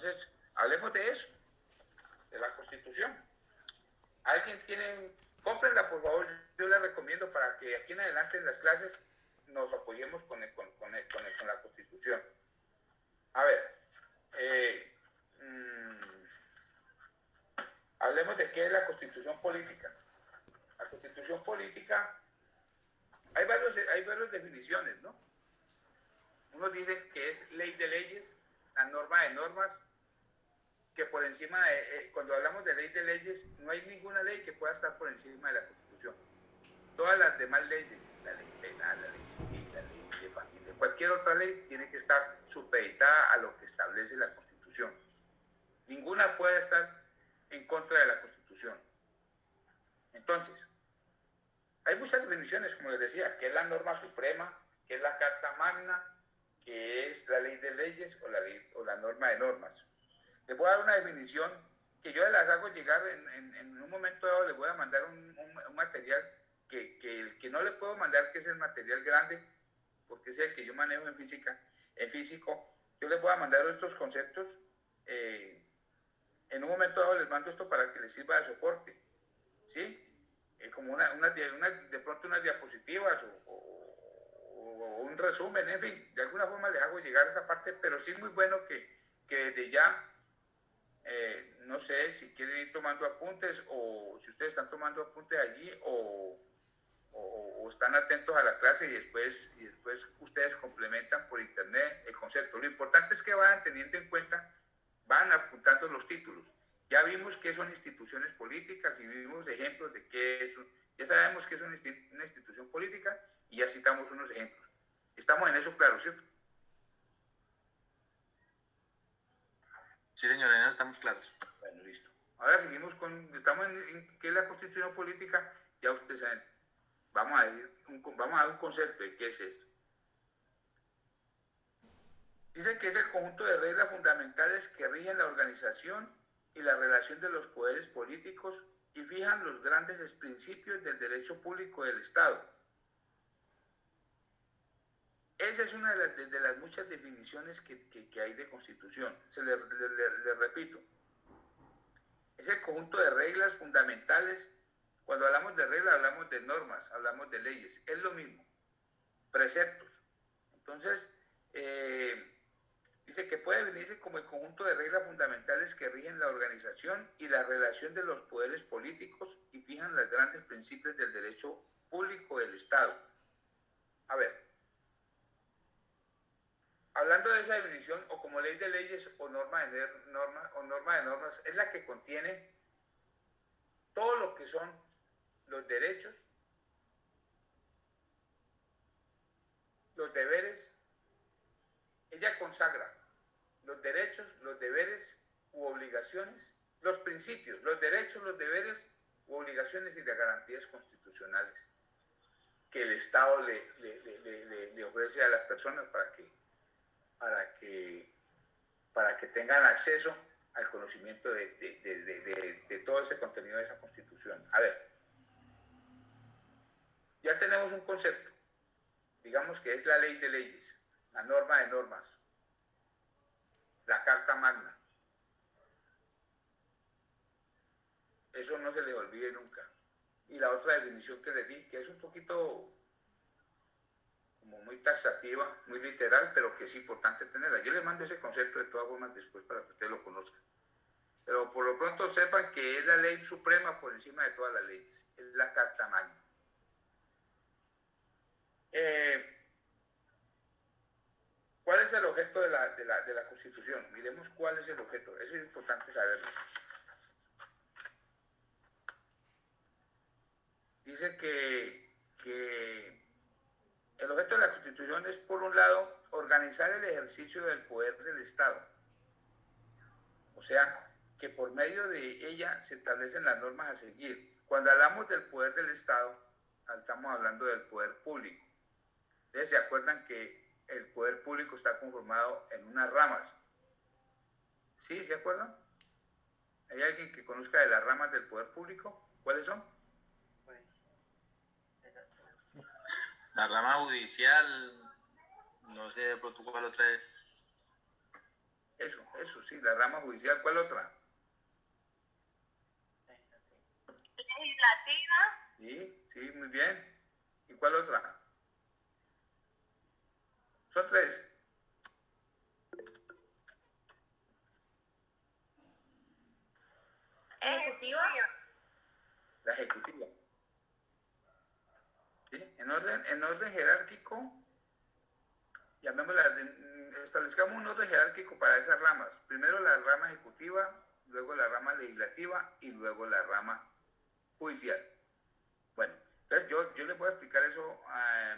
Entonces, hablemos de eso, de la Constitución. ¿Alguien tiene? Cómprenla, por favor, yo la recomiendo para que aquí en adelante en las clases nos apoyemos con la Constitución. A ver, hablemos de qué es la Constitución política. La Constitución política, hay varias definiciones, ¿no? Unos dicen que es ley de leyes, la norma de normas, que por encima de, cuando hablamos de ley de leyes, no hay ninguna ley que pueda estar por encima de la Constitución. Todas las demás leyes, la ley penal, la ley civil, la ley de familia, cualquier otra ley tiene que estar supeditada a lo que establece la Constitución. Ninguna puede estar en contra de la Constitución. Entonces, hay muchas definiciones, como les decía, que es la norma suprema, que es la Carta Magna, que es la ley de leyes o la norma de normas. Les voy a dar una definición que yo las hago llegar en un momento dado. Les voy a mandar un material que no le puedo mandar, que es el material grande, porque es el que yo manejo en física, en físico. Yo les voy a mandar estos conceptos. En un momento dado les mando esto para que les sirva de soporte, ¿sí? Como de pronto unas diapositivas o un resumen, en fin, de alguna forma les hago llegar esa parte, pero sí es muy bueno que desde ya, no sé si quieren ir tomando apuntes, o si ustedes están tomando apuntes allí, o están atentos a la clase y después ustedes complementan por internet el concepto. Lo importante es que vayan teniendo en cuenta, van apuntando los títulos. Ya vimos qué son instituciones políticas y vimos ejemplos de qué es. Ya sabemos qué es una institución política y ya citamos unos ejemplos. Estamos en eso, claro, ¿cierto? Sí, señor, en eso estamos claros. Bueno, listo. Ahora seguimos estamos en qué es la Constitución política. Ya ustedes saben. Vamos a dar un concepto de qué es esto. Dice que es el conjunto de reglas fundamentales que rigen la organización y la relación de los poderes políticos y fijan los grandes principios del derecho público del Estado. Esa es una de las muchas definiciones que hay de Constitución. Le repito. Es el conjunto de reglas fundamentales. Cuando hablamos de reglas, hablamos de normas, hablamos de leyes. Es lo mismo. Preceptos. Entonces, dice que puede venirse como el conjunto de reglas fundamentales que rigen la organización y la relación de los poderes políticos y fijan los grandes principios del derecho público del Estado. A ver, hablando de esa definición, o como ley de leyes o norma de normas, es la que contiene todo lo que son los derechos, los deberes. Ella consagra los derechos, los deberes u obligaciones, los principios, los derechos, los deberes u obligaciones y las garantías constitucionales que el Estado le ofrece a las personas para que tengan acceso al conocimiento de todo ese contenido de esa Constitución. A ver, ya tenemos un concepto, digamos que es la ley de leyes, la norma de normas, la Carta Magna. Eso no se les olvide nunca. Y la otra definición que les di, que es un poquito como muy taxativa, muy literal, pero que es importante tenerla. Yo les mando ese concepto de todas formas después para que ustedes lo conozcan. Pero por lo pronto sepan que es la ley suprema por encima de todas las leyes. Es la Carta Magna. ¿Cuál es el objeto de la Constitución? Miremos cuál es el objeto. Eso es importante saberlo. Dice que el objeto de la Constitución es, por un lado, organizar el ejercicio del poder del Estado. O sea, que por medio de ella se establecen las normas a seguir. Cuando hablamos del poder del Estado, estamos hablando del poder público. Ustedes se acuerdan que el poder público está conformado en unas ramas. ¿Sí? ¿Se acuerdan? ¿Hay alguien que conozca de las ramas del poder público? ¿Cuáles son? La rama judicial, no sé de pronto cuál otra es. Eso, sí, la rama judicial. ¿Cuál otra? Legislativa. Sí, muy bien. ¿Y cuál otra? Son tres. Ejecutiva. La ejecutiva. ¿Sí? En orden jerárquico, establezcamos un orden jerárquico para esas ramas. Primero la rama ejecutiva, luego la rama legislativa y luego la rama judicial. Bueno, entonces yo les voy a explicar eso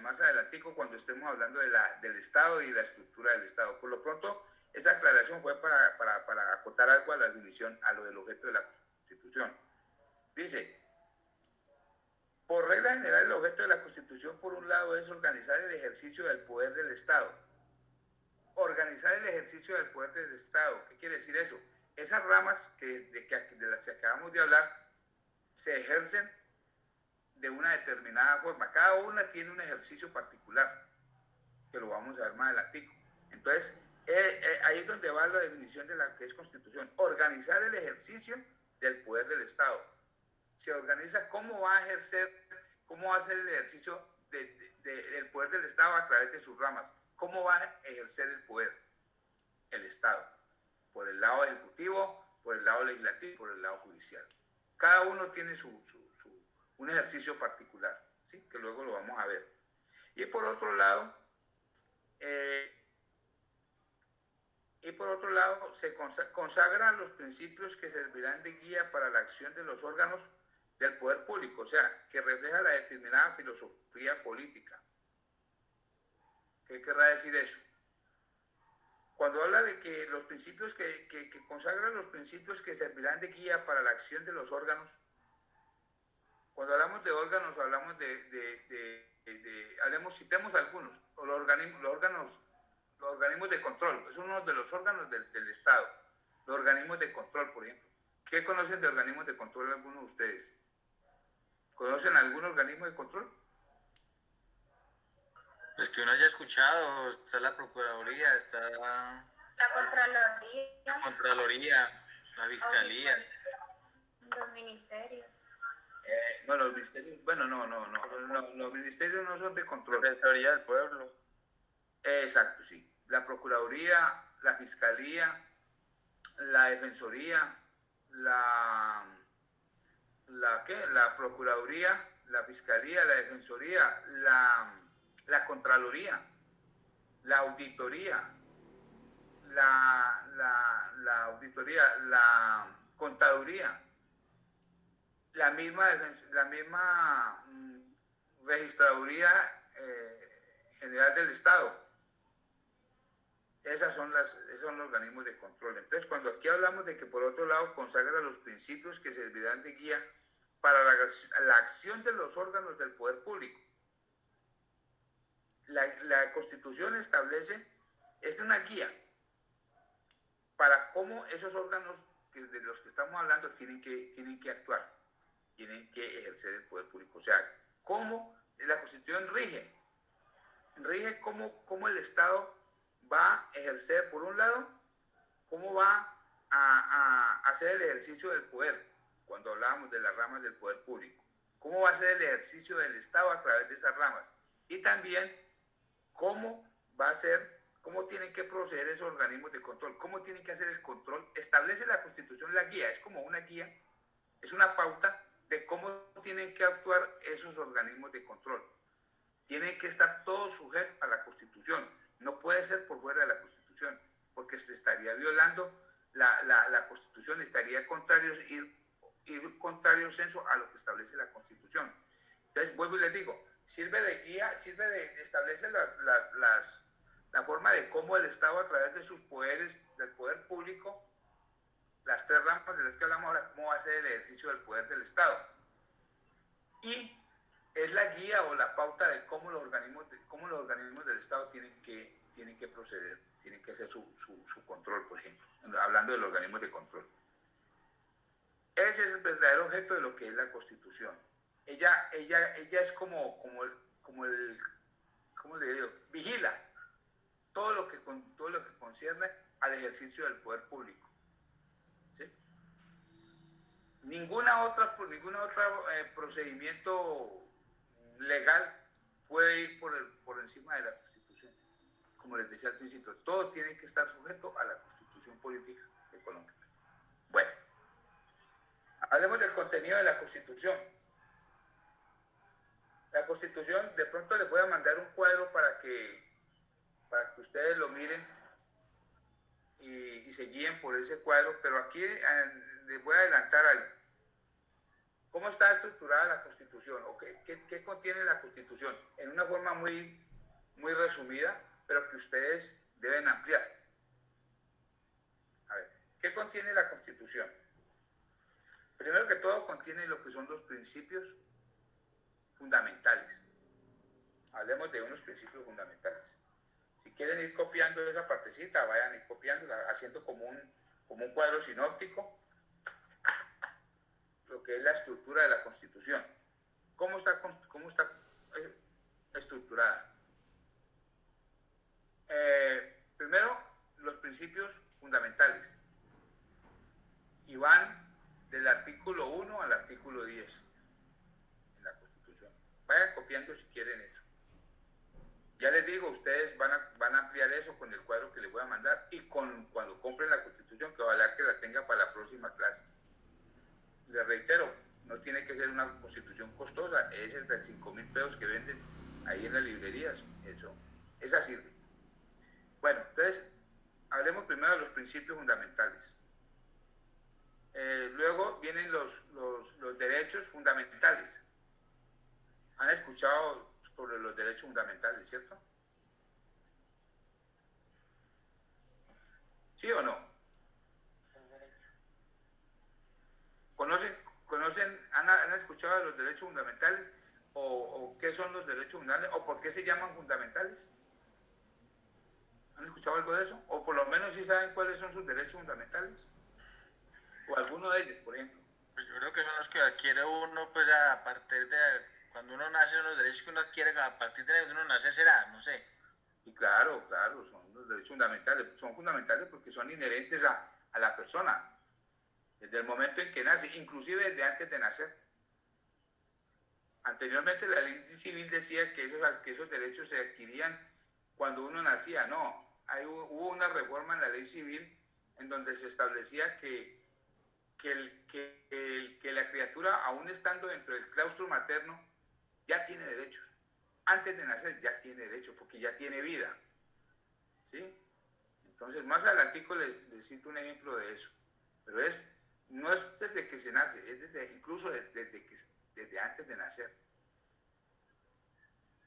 más adelantico cuando estemos hablando del Estado y la estructura del Estado. Por lo pronto, esa aclaración fue para acotar algo a la definición, a lo del objeto de la Constitución. Dice, por regla general, el objeto de la Constitución, por un lado, es organizar el ejercicio del poder del Estado. Organizar el ejercicio del poder del Estado. ¿Qué quiere decir eso? Esas ramas de las que acabamos de hablar se ejercen de una determinada forma. Cada una tiene un ejercicio particular, que lo vamos a ver más adelante. Entonces, ahí es donde va la definición de la que es Constitución. Organizar el ejercicio del poder del Estado. Se organiza cómo va a ejercer, cómo va a ser el ejercicio del poder del Estado a través de sus ramas. ¿Cómo va a ejercer el poder el Estado? Por el lado ejecutivo, por el lado legislativo, por el lado judicial. Cada uno tiene un ejercicio particular, ¿sí? Que luego lo vamos a ver. Y por otro lado, se consagran los principios que servirán de guía para la acción de los órganos del poder público, o sea, que refleja la determinada filosofía política. ¿Qué querrá decir eso? Cuando habla de que los principios que consagran los principios que servirán de guía para la acción de los órganos, cuando hablamos de órganos, hablamos citemos algunos, o los organismos de control, es uno de los órganos del Estado, los organismos de control, por ejemplo. ¿Qué conocen de organismos de control algunos de ustedes? ¿Conocen algún organismo de control? Pues que uno haya escuchado, está la Procuraduría, está la Contraloría, la Fiscalía. Los ministerios. No, los ministerios, bueno, no, los ministerios no son de control. La Defensoría del Pueblo. Exacto, sí. La Procuraduría, la Fiscalía, la Defensoría, la Procuraduría, la Fiscalía, la Defensoría, la Contraloría, la Auditoría, la Contaduría, la misma Registraduría General del Estado. Esos son los organismos de control. Entonces, cuando aquí hablamos de que por otro lado consagra los principios que servirán de guía para la acción de los órganos del poder público. La Constitución establece, es una guía para cómo esos órganos de los que estamos hablando tienen que actuar, tienen que ejercer el poder público. O sea, cómo la Constitución rige cómo el Estado va a ejercer, por un lado, cómo va a hacer el ejercicio del poder, cuando hablábamos de las ramas del poder público, cómo va a ser el ejercicio del Estado a través de esas ramas, y también cómo tienen que proceder esos organismos de control, cómo tienen que hacer el control. Establece la Constitución la guía, es como una guía, es una pauta de cómo tienen que actuar esos organismos de control. Tienen que estar todos sujetos a la Constitución, no puede ser por fuera de la Constitución, porque se estaría violando la Constitución, estaría ir contrario censo a lo que establece la Constitución. Entonces, vuelvo y les digo, sirve de guía, establece la forma de cómo el Estado, a través de sus poderes, del poder público, las tres ramas de las que hablamos ahora, cómo va a ser el ejercicio del poder del Estado. Y es la guía o la pauta de cómo los organismos del Estado tienen que proceder, tienen que hacer su control, por ejemplo, hablando de los organismos de control. Ese es el verdadero objeto de lo que es la Constitución. Ella es como ¿cómo le digo? Vigila todo lo que concierne al ejercicio del poder público. ¿Sí? Ninguna otra procedimiento legal puede ir por encima de la Constitución. Como les decía al principio, todo tiene que estar sujeto a la Constitución política de Colombia. Bueno, hablemos del contenido de la Constitución. La Constitución, de pronto les voy a mandar un cuadro para que ustedes lo miren y se guíen por ese cuadro, pero aquí les voy a adelantar algo. ¿Cómo está estructurada la Constitución? ¿Qué contiene la Constitución? En una forma muy resumida, pero que ustedes deben ampliar. A ver, ¿qué contiene la Constitución? Primero que todo, contiene lo que son los principios fundamentales. Hablemos de unos principios fundamentales. Si quieren ir copiando esa partecita, vayan a ir copiándola, haciendo como un cuadro sinóptico, lo que es la estructura de la Constitución. ¿Cómo está estructurada? Primero, los principios fundamentales. Y van del artículo 1 al artículo 10 en la Constitución. Vayan copiando si quieren eso. Ya les digo, ustedes van a ampliar eso con el cuadro que les voy a mandar y cuando compren la Constitución, que ojalá que la tenga para la próxima clase. Les reitero, no tiene que ser una Constitución costosa, esa es de 5.000 pesos que venden ahí en las librerías, esa sirve. Bueno, entonces, hablemos primero de los principios fundamentales. Luego vienen los derechos fundamentales. ¿Han escuchado sobre los derechos fundamentales, cierto? ¿Sí o no? ¿Han escuchado de los derechos fundamentales? ¿O qué son los derechos fundamentales? ¿O por qué se llaman fundamentales? ¿Han escuchado algo de eso? ¿O por lo menos sí saben cuáles son sus derechos fundamentales? ¿O alguno de ellos, por ejemplo? Pues yo creo que son los que adquiere uno, pues a partir de cuando uno nace, los derechos que uno adquiere a partir de que uno nace será, no sé. Y claro, son los derechos fundamentales. Son fundamentales porque son inherentes a la persona. Desde el momento en que nace, inclusive desde antes de nacer. Anteriormente la ley civil decía que esos derechos se adquirían cuando uno nacía. No, hubo una reforma en la ley civil en donde se establecía que la criatura, aún estando dentro del claustro materno, ya tiene derechos. Antes de nacer ya tiene derechos, porque ya tiene vida. ¿Sí? Entonces, más adelantico les cito un ejemplo de eso. Pero no es desde que se nace, es incluso desde antes de nacer.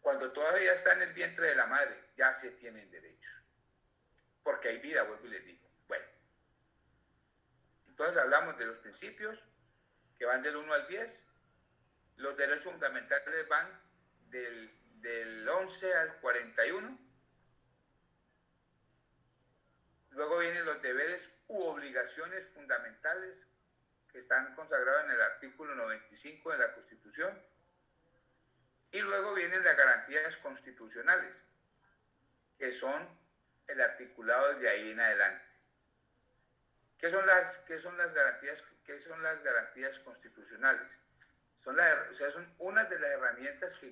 Cuando todavía está en el vientre de la madre, ya se tienen derechos. Porque hay vida, vuelvo y les digo. Bueno, entonces hablamos de los principios, que van del 1 al 10. Los derechos fundamentales van del 11 al 41. Luego vienen los deberes u obligaciones fundamentales, que están consagrados en el artículo 95 de la Constitución. Y luego vienen las garantías constitucionales, que son el articulado de ahí en adelante. ¿Qué son las garantías constitucionales? Son una de las herramientas que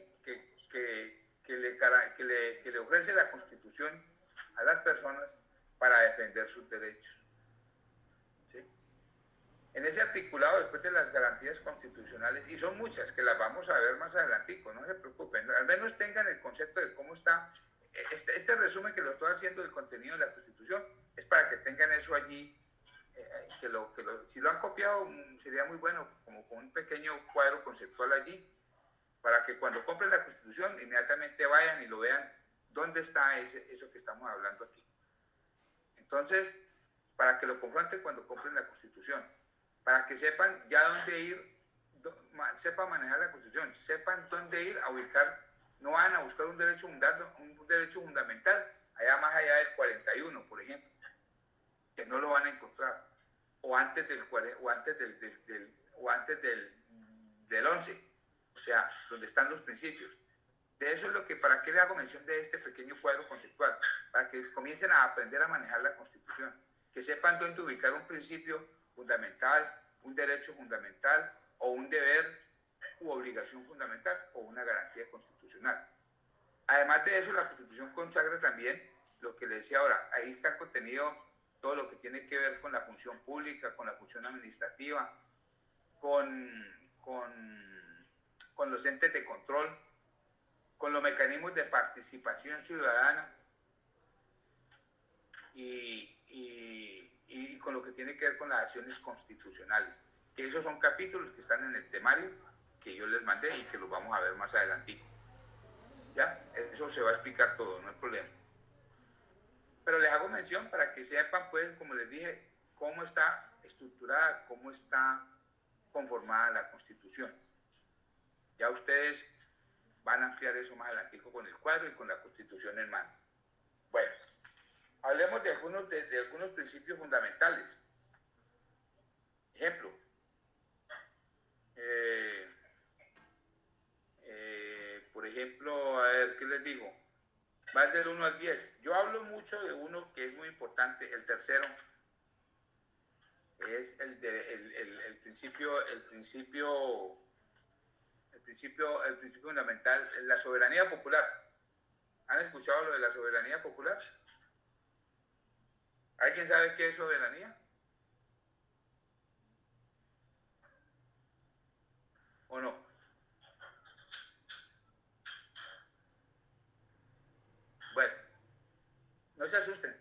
le ofrece la Constitución a las personas para defender sus derechos. ¿Sí? En ese articulado, después de las garantías constitucionales, y son muchas, que las vamos a ver más adelantico, no se preocupen, al menos tengan el concepto de cómo está. Este resumen que lo estoy haciendo del contenido de la Constitución es para que tengan eso allí, si lo han copiado sería muy bueno, como con un pequeño cuadro conceptual allí, para que cuando compren la Constitución inmediatamente vayan y lo vean dónde está eso que estamos hablando aquí. Entonces, para que lo confronten cuando compren la Constitución, para que sepan ya dónde ir, sepan manejar la Constitución, sepan dónde ir a ubicar, no van a buscar un derecho fundamental allá más allá del 41, por ejemplo, que no lo van a encontrar, o antes del 11, o sea, donde están los principios. De eso es lo que, ¿para qué le hago mención de este pequeño cuadro conceptual? Para que comiencen a aprender a manejar la Constitución, que sepan dónde ubicar un principio fundamental, un derecho fundamental, o un deber u obligación fundamental, o una garantía constitucional. Además de eso, la Constitución consagra también lo que le decía ahora, ahí está contenido todo lo que tiene que ver con la función pública, con la función administrativa, con los entes de control, con los mecanismos de participación ciudadana y con lo que tiene que ver con las acciones constitucionales. Que esos son capítulos que están en el temario que yo les mandé y que los vamos a ver más adelante. ¿Ya? Eso se va a explicar todo, no hay problema. Pero les hago mención para que sepan, pues, como les dije, cómo está estructurada, cómo está conformada la Constitución. Ya ustedes van a ampliar eso más adelante con el cuadro y con la Constitución en mano. Bueno, hablemos de algunos principios fundamentales. Ejemplo, por ejemplo, a ver, ¿qué les digo? Va del 1 al 10. Yo hablo mucho de uno que es muy importante, el tercero, es el principio fundamental, la soberanía popular. ¿Han escuchado lo de la soberanía popular? ¿Alguien sabe qué es soberanía? ¿O no? Bueno, no se asusten.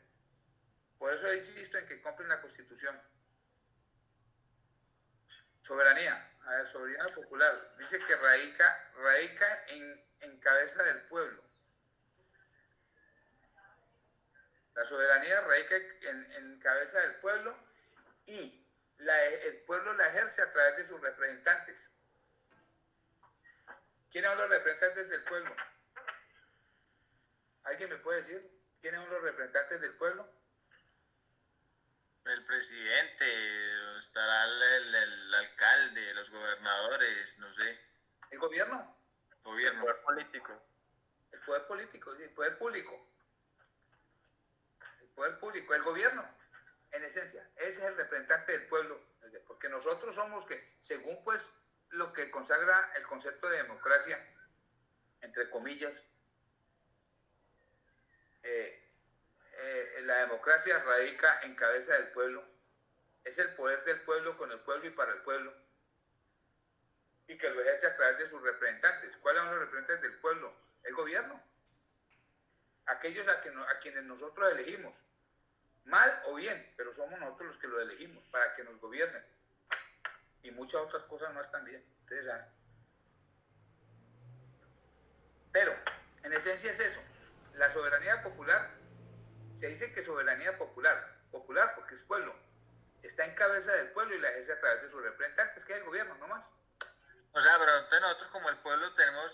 Por eso insisto en que compren la Constitución. Soberanía, a ver, soberanía popular. Dice que radica en cabeza del pueblo. La soberanía radica en cabeza del pueblo y el pueblo la ejerce a través de sus representantes. ¿Quiénes son los representantes del pueblo? ¿Alguien me puede decir quiénes son los representantes del pueblo? El presidente, estará el alcalde, los gobernadores, no sé. ¿El gobierno? Gobierno. El poder político. El poder político, el poder público. El poder público, el gobierno, en esencia. Ese es el representante del pueblo. Porque nosotros somos que, según pues lo que consagra el concepto de democracia, entre comillas, la democracia radica en cabeza del pueblo, es el poder del pueblo con el pueblo y para el pueblo, y que lo ejerce a través de sus representantes. ¿Cuáles son los representantes del pueblo? El gobierno, aquellos a quienes nosotros elegimos, mal o bien, pero somos nosotros los que lo elegimos para que nos gobiernen, y muchas otras cosas más también, ustedes saben. Pero, en esencia es eso, la soberanía popular. Se dice que soberanía popular porque es pueblo, está en cabeza del pueblo y la ejerce a través de sus representantes, que es el gobierno, no más. O sea, pero entonces nosotros como el pueblo tenemos,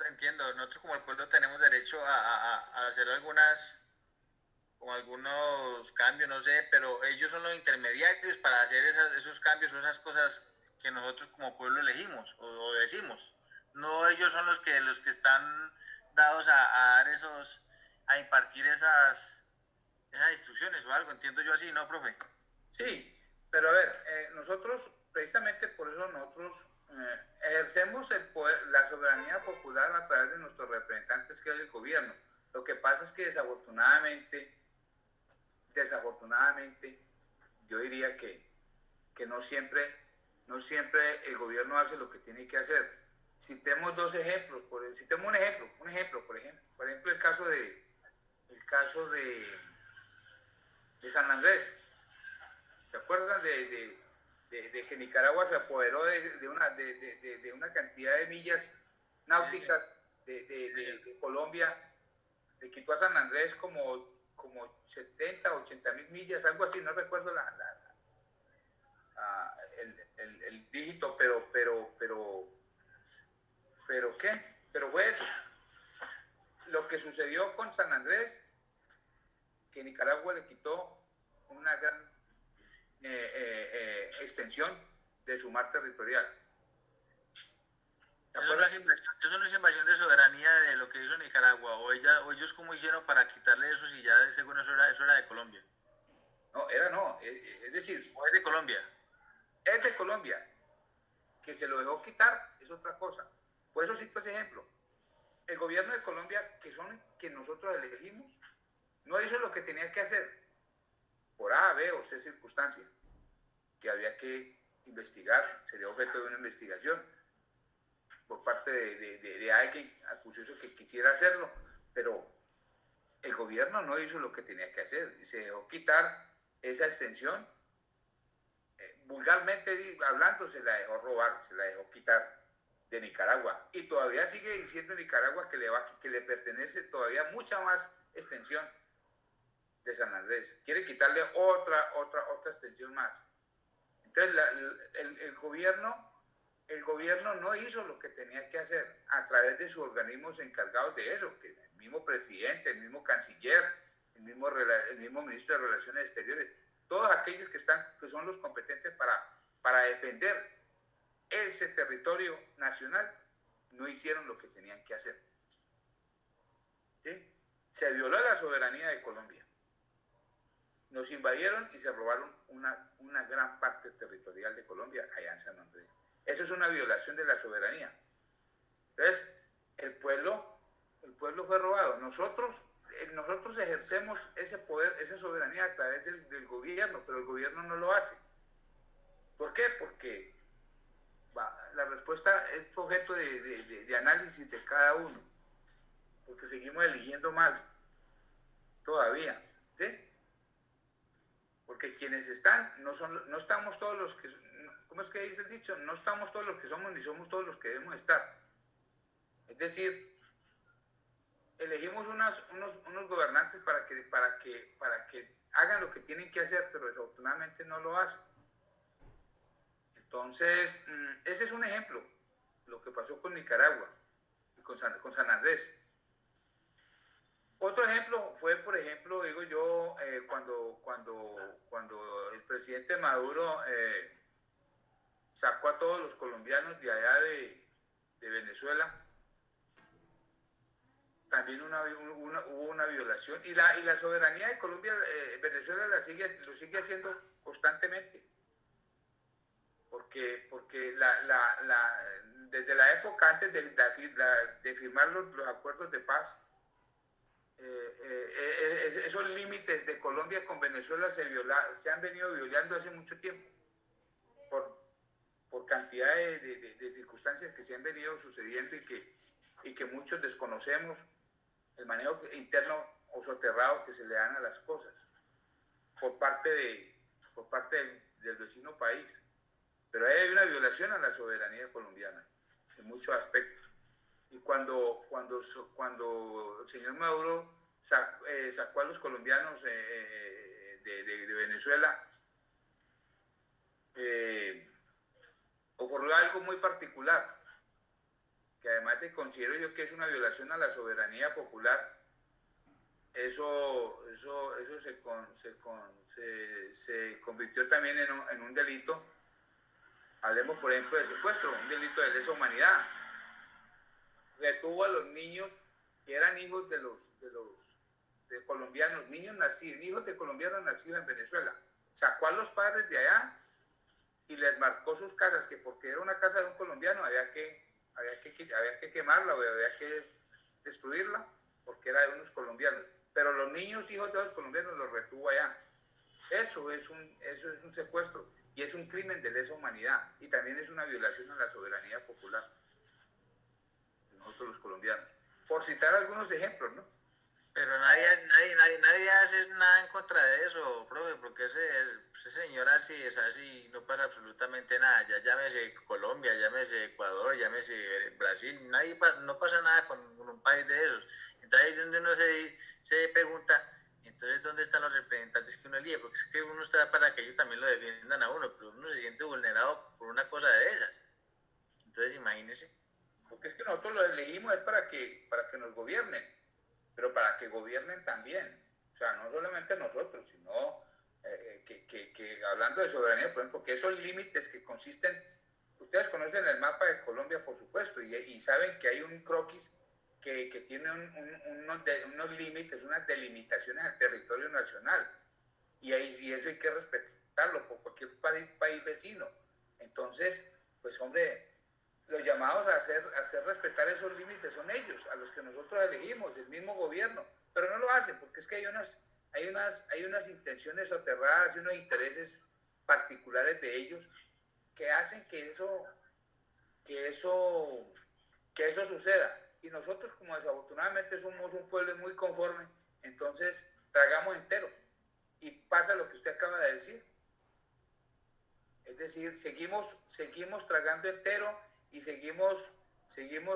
nosotros como el pueblo tenemos derecho a hacer algunos cambios, no sé, pero ellos son los intermediarios para hacer esos cambios o esas cosas que nosotros como pueblo elegimos o decimos. No, ellos son los que están dados a impartir esas instrucciones o algo, entiendo yo así, ¿no, profe? Sí, pero a ver, nosotros, precisamente por eso nosotros ejercemos el poder, la soberanía popular a través de nuestros representantes, que es el gobierno. Lo que pasa es que desafortunadamente, yo diría que no siempre el gobierno hace lo que tiene que hacer. Citemos dos ejemplos, citemos un ejemplo, por ejemplo, el caso de San Andrés. ¿Se acuerdan de que Nicaragua se apoderó de una cantidad de millas náuticas de Colombia? Le quitó a San Andrés como 70, 80 mil millas, algo así, no recuerdo el dígito, pero ¿qué? Pero fue eso. Lo que sucedió con San Andrés, que Nicaragua le quitó una gran extensión de su mar territorial. ¿Se Eso no, acuerdan? eso no es invasión de soberanía de lo que hizo Nicaragua, o ellos cómo hicieron para quitarle eso si ya según eso era de Colombia. No, es decir, O es de Colombia. es de Colombia. Que se lo dejó quitar es otra cosa. Por eso cito ese ejemplo. El gobierno de Colombia, que nosotros elegimos, no hizo lo que tenía que hacer por A, B o C circunstancia, que había que investigar, sería objeto de una investigación por parte de alguien acucioso que quisiera hacerlo, pero el gobierno no hizo lo que tenía que hacer y se dejó quitar esa extensión. Vulgarmente hablando, se la dejó robar, se la dejó quitar de Nicaragua. Y todavía sigue diciendo Nicaragua que le pertenece todavía mucha más extensión de San Andrés. Quiere quitarle otra extensión más. Entonces, el gobierno no hizo lo que tenía que hacer a través de sus organismos encargados de eso, que el mismo presidente, el mismo canciller, el mismo ministro de Relaciones Exteriores, todos aquellos que son los competentes para defender ese territorio nacional, no hicieron lo que tenían que hacer. ¿Sí? Se violó la soberanía de Colombia. Nos invadieron y se robaron una gran parte territorial de Colombia allá en San Andrés. Eso es una violación de la soberanía. Entonces, el pueblo fue robado. Nosotros ejercemos ese poder, esa soberanía a través del gobierno, pero el gobierno no lo hace. ¿Por qué? Porque la respuesta es objeto de análisis de cada uno, porque seguimos eligiendo mal todavía, ¿sí? Porque quienes están, no estamos todos los que, ¿cómo es que dice el dicho? No estamos todos los que somos, ni somos todos los que debemos estar. Es decir, elegimos unos gobernantes para que hagan lo que tienen que hacer, pero desafortunadamente no lo hacen. Entonces, ese es un ejemplo, lo que pasó con Nicaragua y con San Andrés. Otro ejemplo fue, por ejemplo, digo yo, cuando el presidente Maduro sacó a todos los colombianos de allá de Venezuela, también hubo una violación. Y la soberanía de Colombia, Venezuela lo sigue haciendo constantemente. Porque desde la época antes de firmar los acuerdos de paz, esos límites de Colombia con Venezuela se han venido violando hace mucho tiempo por cantidad de circunstancias que se han venido sucediendo y que muchos desconocemos el manejo interno o soterrado que se le dan a las cosas por parte del vecino país. Pero ahí hay una violación a la soberanía colombiana en muchos aspectos. Y cuando el señor Maduro sacó a los colombianos de Venezuela, ocurrió algo muy particular, que además de considero yo que es una violación a la soberanía popular. Eso se convirtió también en un delito. Hablemos, por ejemplo, de secuestro, un delito de lesa humanidad. Retuvo a los niños que eran hijos de colombianos, hijos de colombianos nacidos en Venezuela. Sacó a los padres de allá y les marcó sus casas, que porque era una casa de un colombiano había que quemarla o había que destruirla, porque era de unos colombianos. Pero los niños hijos de los colombianos los retuvo allá. Eso es un secuestro y es un crimen de lesa humanidad y también es una violación a la soberanía popular de nosotros los colombianos. Por citar algunos ejemplos, ¿no? Pero nadie hace nada en contra de eso, profe, porque ese señor así es así, no pasa absolutamente nada. Ya llámese Colombia, llámese Ecuador, llámese Brasil, no pasa nada con un país de esos. Entonces es donde uno se pregunta, entonces ¿dónde están los representantes que uno elige? Porque es que uno está para que ellos también lo defiendan a uno, pero uno se siente vulnerado por una cosa de esas. Entonces imagínese. Porque es que nosotros los elegimos es para que nos gobiernen, pero para que gobiernen también. O sea, no solamente nosotros, sino que hablando de soberanía, por ejemplo, que esos límites que consisten, Ustedes conocen el mapa de Colombia, por supuesto, y saben que hay un croquis que tiene unos límites, unas delimitaciones al territorio nacional. Y eso hay que respetarlo por cualquier país vecino. Entonces, pues hombre, los llamados a hacer respetar esos límites son ellos, a los que nosotros elegimos, el mismo gobierno, pero no lo hacen porque es que hay unas intenciones soterradas y unos intereses particulares de ellos que hacen que eso suceda. Y nosotros, como desafortunadamente somos un pueblo muy conforme, entonces tragamos entero. Y pasa lo que usted acaba de decir. Es decir, seguimos tragando entero y seguimos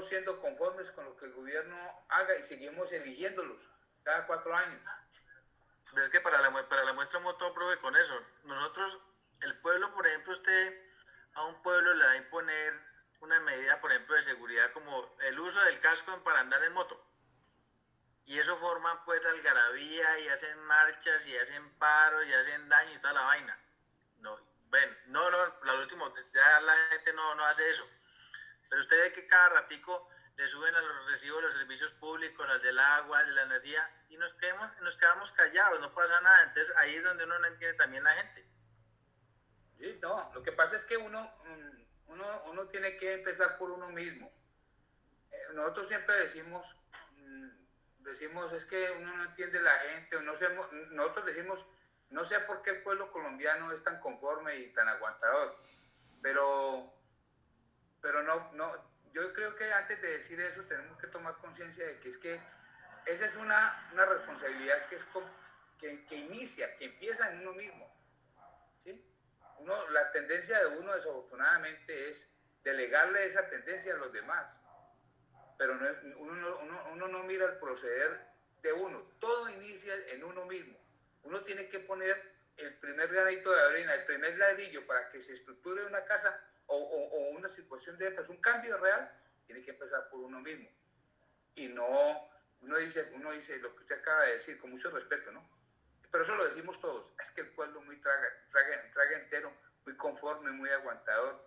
siendo conformes con lo que el gobierno haga y seguimos eligiéndolos cada 4 años. Pero es que para la muestra un montón, profe, con eso. Nosotros, el pueblo, por ejemplo, usted a un pueblo le va a imponer una medida, por ejemplo, de seguridad como el uso del casco para andar en moto. Y eso forma pues la algarabía y hacen marchas y hacen paros y hacen daño y toda la vaina. No, ven, no, lo último, ya la gente no hace eso. Pero usted ve que cada ratico le suben a los recibos los servicios públicos, al del agua, al de la energía, y nos quedamos callados, no pasa nada. Entonces ahí es donde uno no entiende también la gente. Sí, no, lo que pasa es que uno tiene que empezar por uno mismo. Nosotros siempre decimos, es que uno no entiende la gente, nosotros decimos, no sé por qué el pueblo colombiano es tan conforme y tan aguantador, pero no, yo creo que antes de decir eso tenemos que tomar conciencia de que es que esa es una responsabilidad que inicia, que empieza en uno mismo, ¿sí? La tendencia de uno desafortunadamente es delegarle esa tendencia a los demás, pero uno no mira el proceder de uno, todo inicia en uno mismo. Uno tiene que poner el primer granito de arena, el primer ladrillo para que se estructure una casa o una situación de estas, un cambio real, tiene que empezar por uno mismo. Y no, uno dice lo que usted acaba de decir con mucho respeto, ¿no? Pero eso lo decimos todos, es que el pueblo muy traga entero, muy conforme, muy aguantador.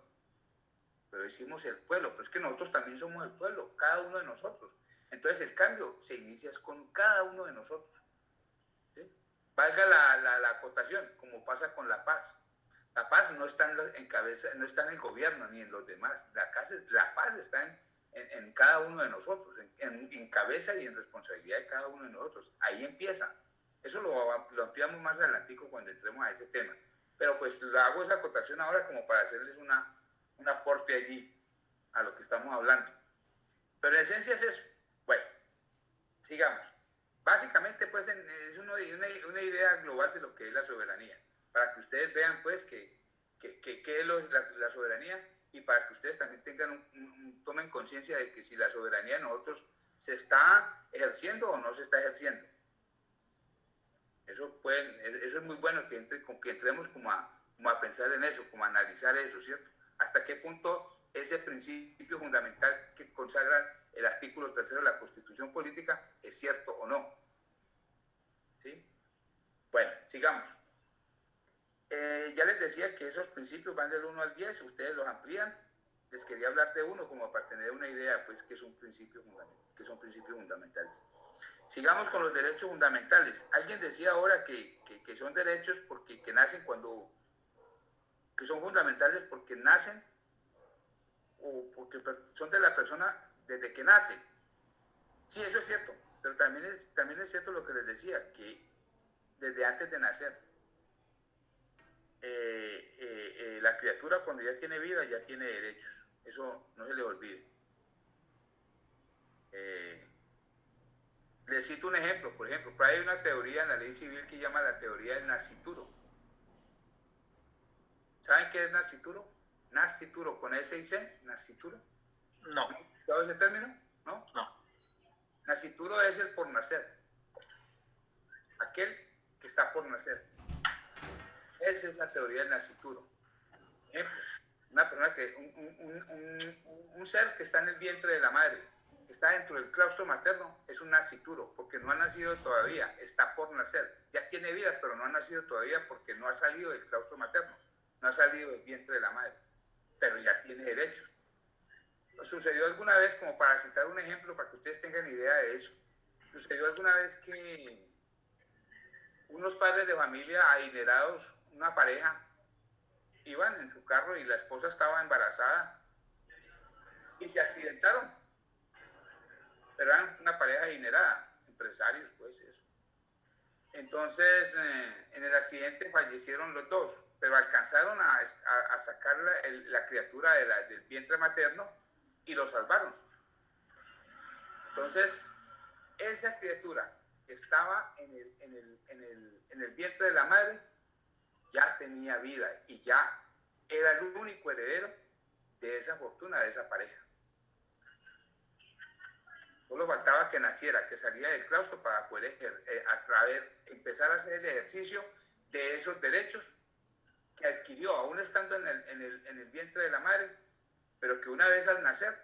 Pero decimos el pueblo, pero es que nosotros también somos el pueblo, cada uno de nosotros. Entonces el cambio se inicia con cada uno de nosotros. ¿Sí? Valga la acotación, como pasa con la paz. La paz no está en cabeza, no está en el gobierno ni en los demás. La paz está en cada uno de nosotros, en cabeza y en responsabilidad de cada uno de nosotros. Ahí empieza. Eso lo ampliamos más adelantico cuando entremos a ese tema. Pero pues hago esa acotación ahora como para hacerles un aporte allí a lo que estamos hablando. Pero en esencia es eso. Bueno, sigamos. Básicamente, pues, es una idea global de lo que es la soberanía, para que ustedes vean, pues, qué es la soberanía y para que ustedes también tomen conciencia de que si la soberanía de nosotros se está ejerciendo o no se está ejerciendo. Eso es muy bueno que entremos como a pensar en eso, como a analizar eso, ¿cierto? Hasta qué punto ese principio fundamental que consagra el artículo 3 de la Constitución Política es cierto o no. ¿Sí? Bueno, sigamos. Ya les decía que esos principios van del 1 al 10, ustedes los amplían. Les quería hablar de uno como para tener una idea, pues, que son principios fundamentales. Sigamos con los derechos fundamentales. Alguien decía ahora que son derechos que nacen que son fundamentales porque nacen o porque son de la persona desde que nace. Sí, eso es cierto, pero también es cierto lo que les decía, que desde antes de nacer, la criatura cuando ya tiene vida ya tiene derechos. Eso no se le olvide. Les cito un ejemplo. Por ejemplo, hay una teoría en la ley civil que llama la teoría del nascituro. ¿Saben qué es nascituro? Nascituro con S y C, nascituro. No. ¿No has escuchado ese término? ¿No? No. Nascituro es el por nacer. Aquel que está por nacer. Esa es la teoría del nascituro. Ejemplo, una persona un ser que está en el vientre de la madre, que está dentro del claustro materno, es un nascituro, porque no ha nacido todavía, está por nacer. Ya tiene vida, pero no ha nacido todavía porque no ha salido del claustro materno, no ha salido del vientre de la madre. pero ya tiene derechos. ¿Sucedió alguna vez, como para citar un ejemplo, para que ustedes tengan idea de eso, sucedió alguna vez que unos padres de familia adinerados, una pareja, iban en su carro y la esposa estaba embarazada y se accidentaron? Pero eran una pareja adinerada, empresarios, pues eso. Entonces, en el accidente fallecieron los dos, pero alcanzaron a sacar la criatura del vientre materno y lo salvaron. Entonces, esa criatura que estaba en el vientre de la madre ya tenía vida y ya era el único heredero de esa fortuna, de esa pareja. Solo faltaba que naciera, que saliera del claustro para poder empezar a hacer el ejercicio de esos derechos que adquirió, aún estando en el vientre de la madre, pero que una vez al nacer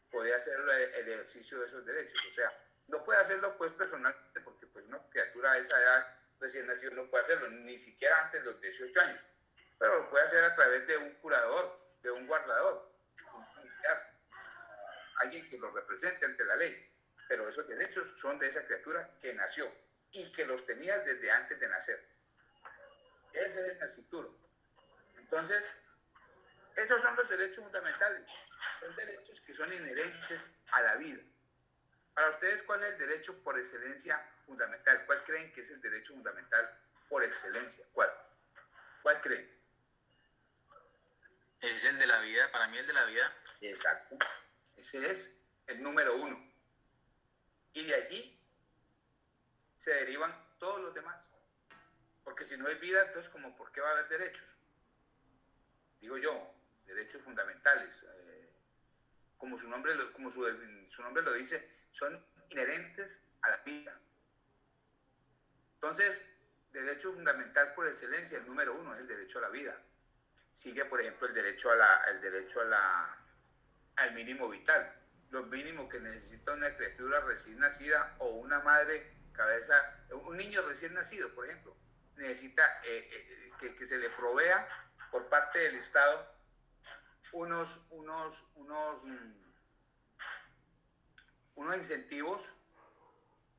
podía hacer el ejercicio de esos derechos. O sea, no puede hacerlo pues personalmente, porque pues una criatura de esa edad recién nacido no puede hacerlo, ni siquiera antes de los 18 años, pero lo puede hacer a través de un curador, de un guardador, un familiar, alguien que lo represente ante la ley. Pero esos derechos son de esa criatura que nació y que los tenía desde antes de nacer. Ese es el nascituro. Entonces, esos son los derechos fundamentales. Son derechos que son inherentes a la vida. Para ustedes, ¿cuál es el derecho por excelencia fundamental? ¿Cuál creen que es el derecho fundamental por excelencia? ¿Cuál? ¿Cuál creen? Es el de la vida, para mí el de la vida. Exacto. Ese es el número 1. Y de allí se derivan todos los demás. Porque si no hay vida, entonces, ¿cómo, por qué va a haber derechos? Digo yo, derechos fundamentales. Como su nombre lo dice, son inherentes a la vida. Entonces, derecho fundamental por excelencia, el número 1 es el derecho a la vida. Sigue, por ejemplo, el derecho al mínimo vital. Lo mínimo que necesita una criatura recién nacida o una madre un niño recién nacido, por ejemplo, necesita que se le provea por parte del Estado unos incentivos,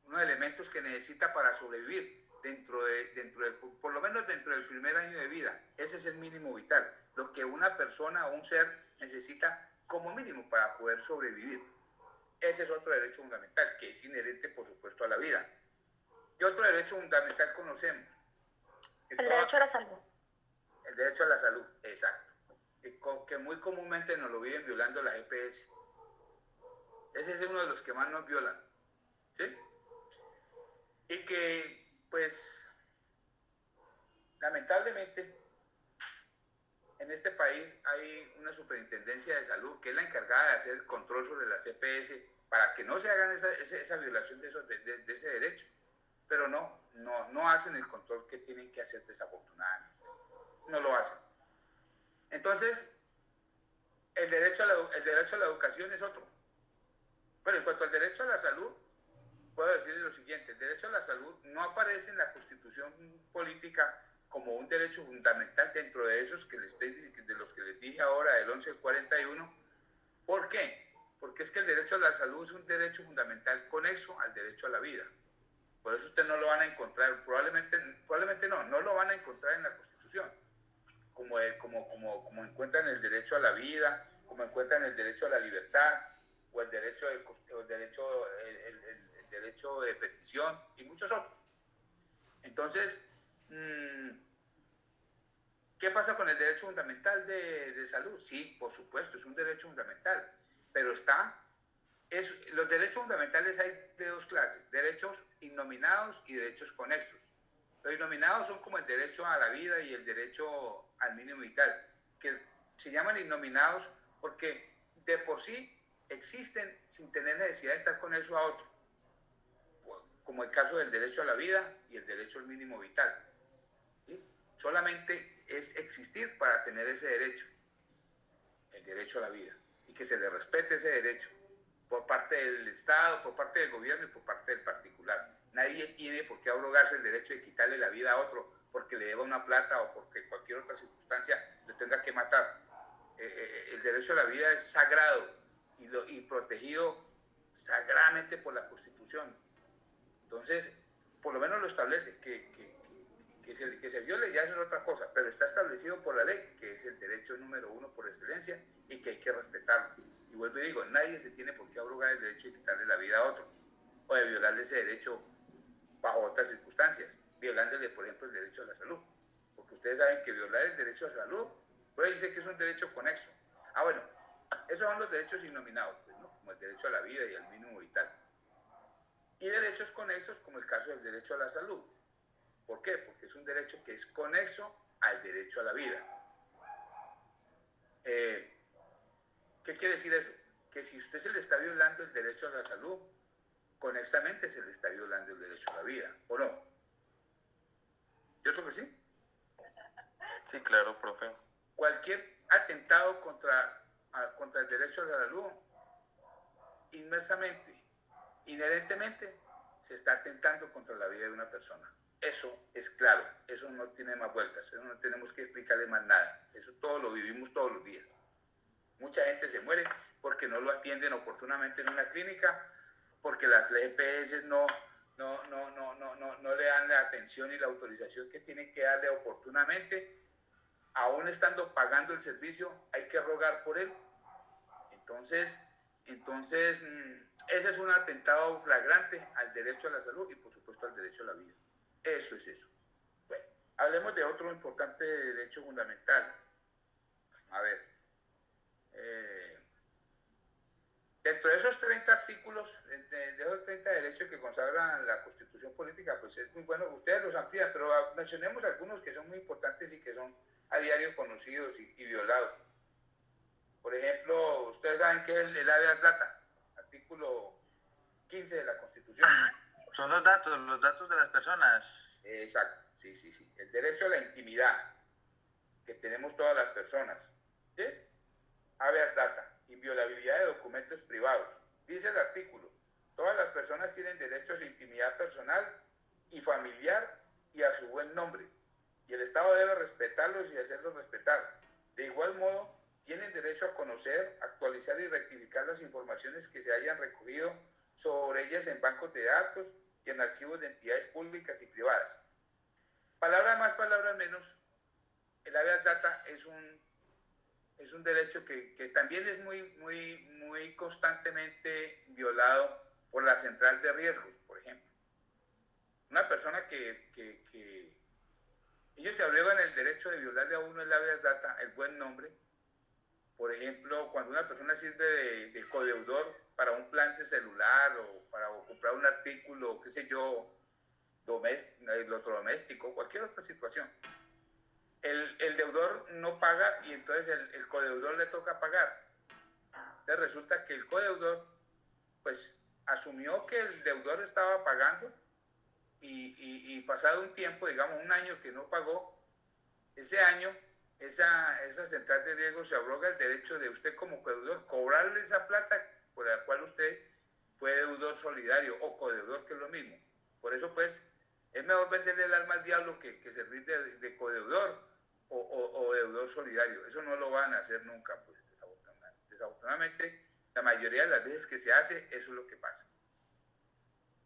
unos elementos que necesita para sobrevivir por lo menos dentro del primer año de vida. Ese es el mínimo vital, lo que una persona o un ser necesita como mínimo para poder sobrevivir. Ese es otro derecho fundamental, que es inherente, por supuesto, a la vida. ¿Qué otro derecho fundamental conocemos? El derecho a la salud. El derecho a la salud, exacto. Que muy comúnmente nos lo viven violando las EPS. Ese es uno de los que más nos violan, ¿sí? Y que, pues, lamentablemente, en este país hay una superintendencia de salud que es la encargada de hacer el control sobre las EPS para que no se hagan esa violación de ese derecho. Pero no hacen el control que tienen que hacer, desafortunadamente. No lo hacen. Entonces, el derecho a la educación es otro. Pero en cuanto al derecho a la salud, puedo decirles lo siguiente: el derecho a la salud no aparece en la Constitución política como un derecho fundamental dentro de esos de los que les dije ahora, del 11 al 41. ¿Por qué? Porque es que el derecho a la salud es un derecho fundamental conexo al derecho a la vida. Por eso ustedes no lo van a encontrar, probablemente no lo van a encontrar en la Constitución, como encuentran el derecho a la vida, como encuentran el derecho a la libertad, o el derecho de petición, y muchos otros. Entonces, ¿qué pasa con el derecho fundamental de salud? Sí, por supuesto, es un derecho fundamental, pero los derechos fundamentales hay de dos clases: derechos innominados y derechos conexos. Los innominados son como el derecho a la vida y el derecho al mínimo vital, que se llaman innominados porque de por sí existen sin tener necesidad de estar conexos a otro, como el caso del derecho a la vida y el derecho al mínimo vital. ¿Sí? Solamente es existir para tener ese derecho, el derecho a la vida, y que se le respete ese derecho por parte del Estado, por parte del gobierno y por parte del particular. Nadie tiene por qué abrogarse el derecho de quitarle la vida a otro porque le deba una plata o porque cualquier otra circunstancia lo tenga que matar. el derecho a la vida es sagrado y protegido sagradamente por la Constitución. Entonces, por lo menos lo establece, que se viole ya eso es otra cosa, pero está establecido por la ley, que es el derecho número uno por excelencia y que hay que respetarlo. Y vuelvo y digo, nadie se tiene por qué abrogar el derecho de quitarle la vida a otro o de violarle ese derecho bajo otras circunstancias, violándole, por ejemplo, el derecho a la salud. Porque ustedes saben que violar el derecho a la salud, por ahí dice que es un derecho conexo. Ah, bueno, esos son los derechos innominados, pues, ¿no? Como el derecho a la vida y al mínimo vital. Y derechos conexos, como el caso del derecho a la salud. ¿Por qué? Porque es un derecho que es conexo al derecho a la vida. ¿Qué quiere decir eso? Que si usted se le está violando el derecho a la salud, conexamente se le está violando el derecho a la vida, ¿o no? Yo creo que sí. Sí, claro, profe. Cualquier atentado contra el derecho a la salud, inmensamente, inherentemente, se está atentando contra la vida de una persona. Eso es claro, eso no tiene más vueltas, eso no tenemos que explicarle más nada, eso todo lo vivimos todos los días. Mucha gente se muere porque no lo atienden oportunamente en una clínica, porque las EPS no le dan la atención y la autorización que tienen que darle oportunamente. Aún estando pagando el servicio, hay que rogar por él. Entonces ese es un atentado flagrante al derecho a la salud y por supuesto al derecho a la vida. Eso es eso. Bueno, hablemos de otro importante derecho fundamental. A ver, dentro de esos 30 artículos, de esos 30 derechos que consagran la Constitución Política, pues es muy bueno, ustedes los amplían, pero mencionemos algunos que son muy importantes y que son a diario conocidos y violados. Por ejemplo, ustedes saben que es el habeas data, artículo 15 de la Constitución. Son los datos de las personas. Exacto, sí. El derecho a la intimidad que tenemos todas las personas. ¿Sí? Habeas data, inviolabilidad de documentos privados. Dice el artículo, todas las personas tienen derecho a su intimidad personal y familiar y a su buen nombre. Y el Estado debe respetarlos y hacerlos respetar. De igual modo, tienen derecho a conocer, actualizar y rectificar las informaciones que se hayan recogido sobre ellas en bancos de datos y en archivos de entidades públicas y privadas. Palabras más, palabras menos, el habeas data es un derecho que también es muy constantemente violado por la central de riesgos, por ejemplo. Una persona que ellos se abriegan el derecho de violarle a uno el habeas data, el buen nombre. Por ejemplo, cuando una persona sirve de codeudor para un plan de celular o para comprar un artículo, qué sé yo, electrodoméstico, cualquier otra situación. El deudor no paga y entonces el codeudor le toca pagar. Entonces resulta que el codeudor pues asumió que el deudor estaba pagando y pasado un tiempo, digamos un año que no pagó, ese año esa central de riesgo se abroga el derecho de usted como codeudor cobrarle esa plata por la cual usted fue deudor solidario o codeudor, que es lo mismo. Por eso pues es mejor venderle el alma al diablo que servir de codeudor o deudor solidario. Eso no lo van a hacer nunca, pues desafortunadamente la mayoría de las veces que se hace, eso es lo que pasa.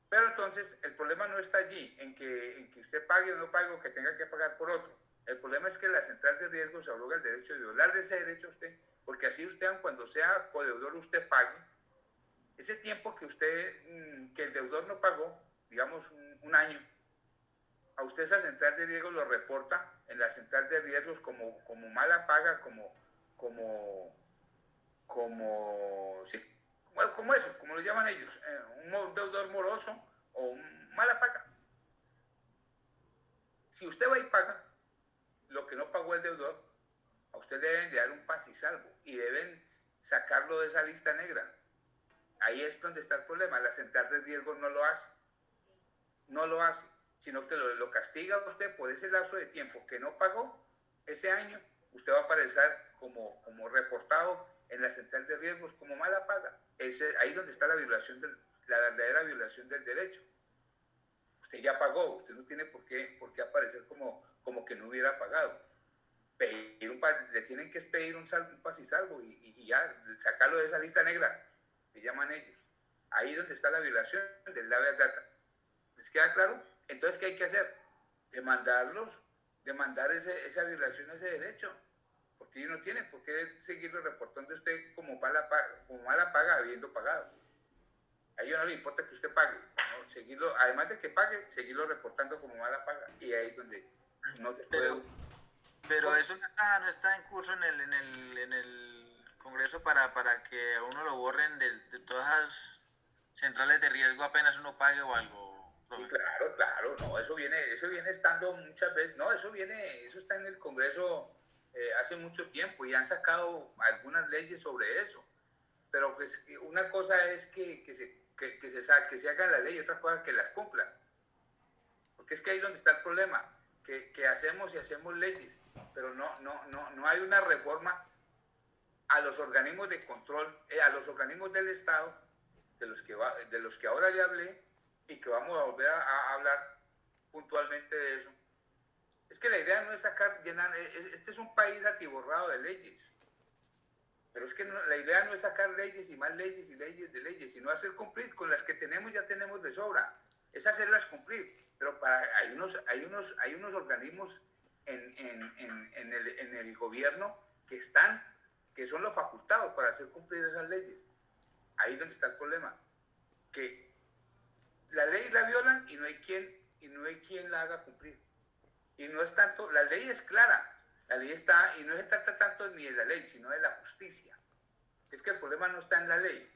Pero entonces el problema no está allí, en que usted pague o no pague o que tenga que pagar por otro. El problema es que la central de riesgo se abroga el derecho de violarle ese derecho a usted, porque así usted, cuando sea codeudor, usted pague. Ese tiempo que que el deudor no pagó, digamos un año, a usted esa central de riesgo lo reporta en la central de riesgos como mala paga, como eso, como lo llaman ellos, un deudor moroso o un mala paga. Si usted va y paga lo que no pagó el deudor, a usted le deben de dar un paz y salvo y deben sacarlo de esa lista negra. Ahí es donde está el problema. La central de riesgos no lo hace. No lo hace, sino que lo castiga a usted por ese lapso de tiempo que no pagó ese año. Usted va a aparecer como reportado en la central de riesgos como mala paga. Ahí donde está la verdadera violación del derecho. Usted ya pagó, usted no tiene por qué aparecer como que no hubiera pagado. le tienen que pedir un paz y salvo y ya sacarlo de esa lista negra que llaman ellos. Ahí es donde está la violación del habeas data. ¿Les queda claro? Entonces, ¿qué hay que hacer? Demandarlos, demandar esa violación a ese derecho, porque ellos no tienen por qué seguirlo reportando usted como mala paga habiendo pagado. A ellos no les importa que usted pague, ¿no? Seguirlo, además de que pague, seguirlo reportando como mala paga, y ahí es donde no se puede... Pero eso no está en curso en el Congreso para que a uno lo borren de todas las centrales de riesgo apenas uno pague o algo. Sí, claro, no, eso viene estando muchas veces, no, eso está en el Congreso hace mucho tiempo y han sacado algunas leyes sobre eso, pero pues una cosa es que se hagan la ley y otra cosa que las cumplan, porque es que ahí es donde está el problema, que hacemos leyes, pero no hay una reforma a los organismos de control, a los organismos del Estado, de los que ahora le hablé, y que vamos a volver a hablar puntualmente de eso. Es que la idea no es este es un país atiborrado de leyes, pero es que la idea no es sacar leyes y más leyes y leyes de leyes, sino hacer cumplir con las que tenemos, ya tenemos de sobra, es hacerlas cumplir, pero hay unos organismos en el gobierno que son los facultados para hacer cumplir esas leyes. Ahí es donde está el problema, que la ley la violan y no hay quien la haga cumplir. Y no es tanto, la ley es clara, la ley está, y no se trata tanto ni de la ley, sino de la justicia. Es que el problema no está en la ley.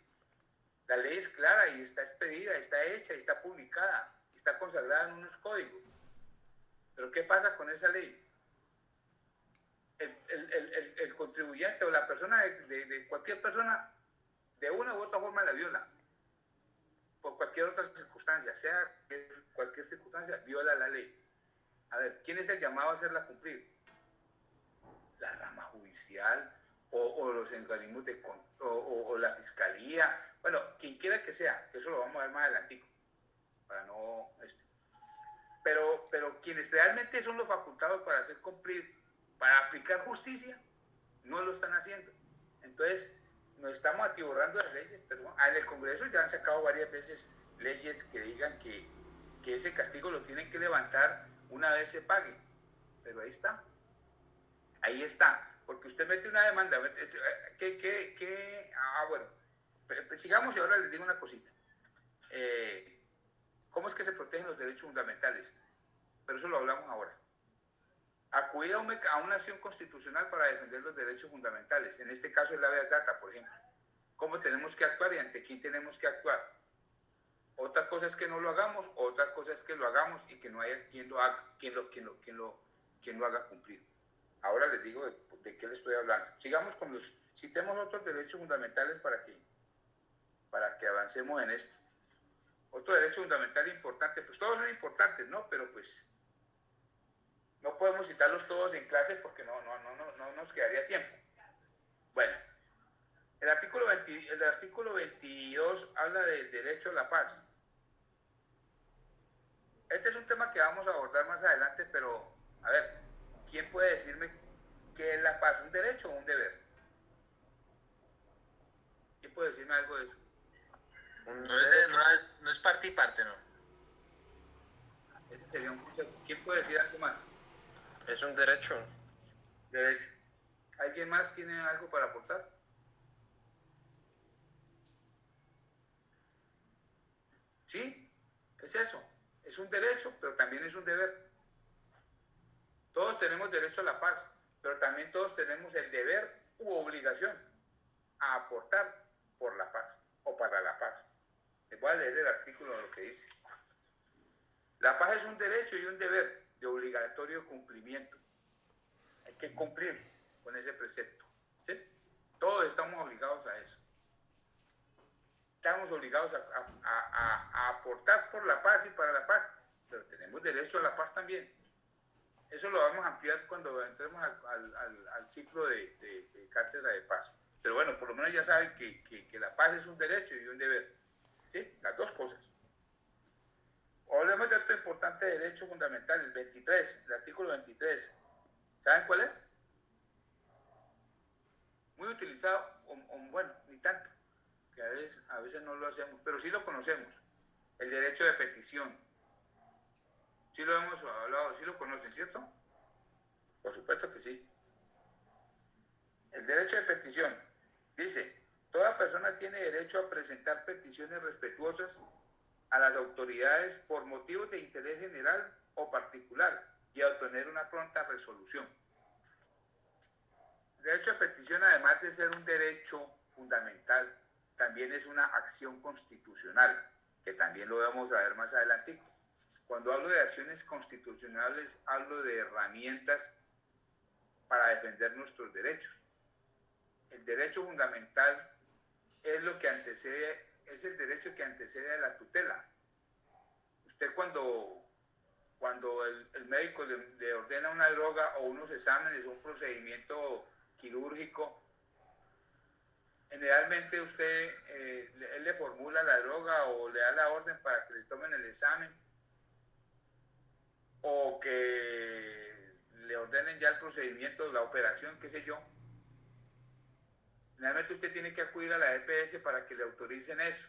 La ley es clara y está expedida, está hecha y está publicada, y está consagrada en unos códigos. Pero ¿qué pasa con esa ley? El contribuyente o la persona de cualquier persona, de una u otra forma la viola. Por cualquier otra circunstancia, sea cualquier circunstancia, viola la ley. A ver, ¿quién es el llamado a hacerla cumplir? La rama judicial o los organismos o la fiscalía, bueno, quien quiera que sea, eso lo vamos a ver más adelantico, para no... Pero quienes realmente son los facultados para hacer cumplir, para aplicar justicia, no lo están haciendo. Entonces, nos estamos atiborrando de leyes, pero en el Congreso ya han sacado varias veces leyes que digan que ese castigo lo tienen que levantar una vez se pague, pero ahí está, porque usted mete una demanda, bueno, sigamos y ahora les digo una cosita, ¿cómo es que se protegen los derechos fundamentales? Pero eso lo hablamos ahora. Acudir a una acción constitucional para defender los derechos fundamentales, en este caso el habeas data, por ejemplo. ¿Cómo tenemos que actuar y ante quién tenemos que actuar? Otra cosa es que no lo hagamos, otra cosa es que lo hagamos y que no haya quien lo haga, quien lo haga cumplir. Ahora les digo de qué les estoy hablando. Sigamos citemos otros derechos fundamentales para que avancemos en esto. Otro derecho fundamental importante, pues todos son importantes, ¿no? Pero pues no podemos citarlos todos en clase porque no nos quedaría tiempo. Bueno, el artículo 22 habla del derecho a la paz. Este es un tema que vamos a abordar más adelante, pero a ver, ¿quién puede decirme qué es la paz? ¿Un derecho o un deber? ¿Quién puede decirme algo de eso? No es parte y parte, ¿no? Ese sería un concepto. ¿Quién puede decir algo más? Es un derecho. Derecho. ¿Alguien más tiene algo para aportar? Sí, es eso. Es un derecho, pero también es un deber. Todos tenemos derecho a la paz, pero también todos tenemos el deber u obligación a aportar por la paz o para la paz. Les voy a leer el artículo de lo que dice. La paz es un derecho y un deber de obligatorio cumplimiento. Hay que cumplir con ese precepto, ¿sí? Todos estamos obligados a eso. Estamos obligados a aportar por la paz y para la paz, pero tenemos derecho a la paz también. Eso lo vamos a ampliar cuando entremos al ciclo de cátedra de paz. Pero bueno, por lo menos ya saben que la paz es un derecho y un deber, ¿sí? Las dos cosas. Hablemos de otro importante derecho fundamental, el 23, el artículo 23. ¿Saben cuál es? utilizado, bueno, ni tanto, que a veces no lo hacemos, pero sí lo conocemos, el derecho de petición. Sí lo hemos hablado, sí lo conocen, ¿cierto? Por supuesto que sí. El derecho de petición dice, toda persona tiene derecho a presentar peticiones respetuosas a las autoridades por motivos de interés general o particular y a obtener una pronta resolución. El derecho de petición, además de ser un derecho fundamental, también es una acción constitucional, que también lo vamos a ver más adelante. Cuando hablo de acciones constitucionales, hablo de herramientas para defender nuestros derechos. El derecho fundamental es lo que antecede, es el derecho que antecede a la tutela. Usted cuando el médico le ordena una droga o unos exámenes o un procedimiento quirúrgico, generalmente él le formula la droga o le da la orden para que le tomen el examen o que le ordenen ya el procedimiento, la operación, qué sé yo. Generalmente usted tiene que acudir a la EPS para que le autoricen eso.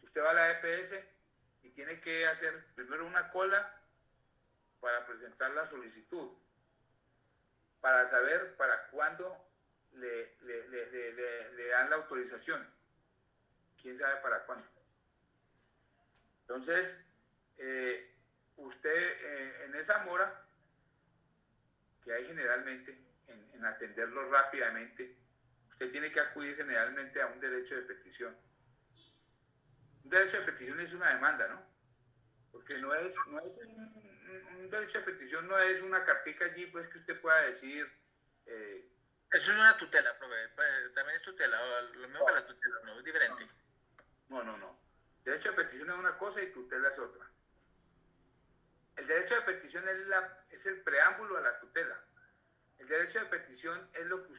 Usted va a la EPS y tiene que hacer primero una cola para presentar la solicitud, para saber para cuándo le dan la autorización. ¿Quién sabe para cuándo? Entonces, usted en esa mora que hay generalmente en atenderlo rápidamente, usted tiene que acudir generalmente a un derecho de petición. Un derecho de petición es una demanda, ¿no? Porque un derecho de petición no es una cartica allí, pues, que usted pueda decir... Eso es una tutela, profe. También es tutela, lo mismo que la tutela, no, es diferente. No. Derecho de petición es una cosa y tutela es otra. El derecho de petición es el preámbulo a la tutela. El derecho de petición es lo que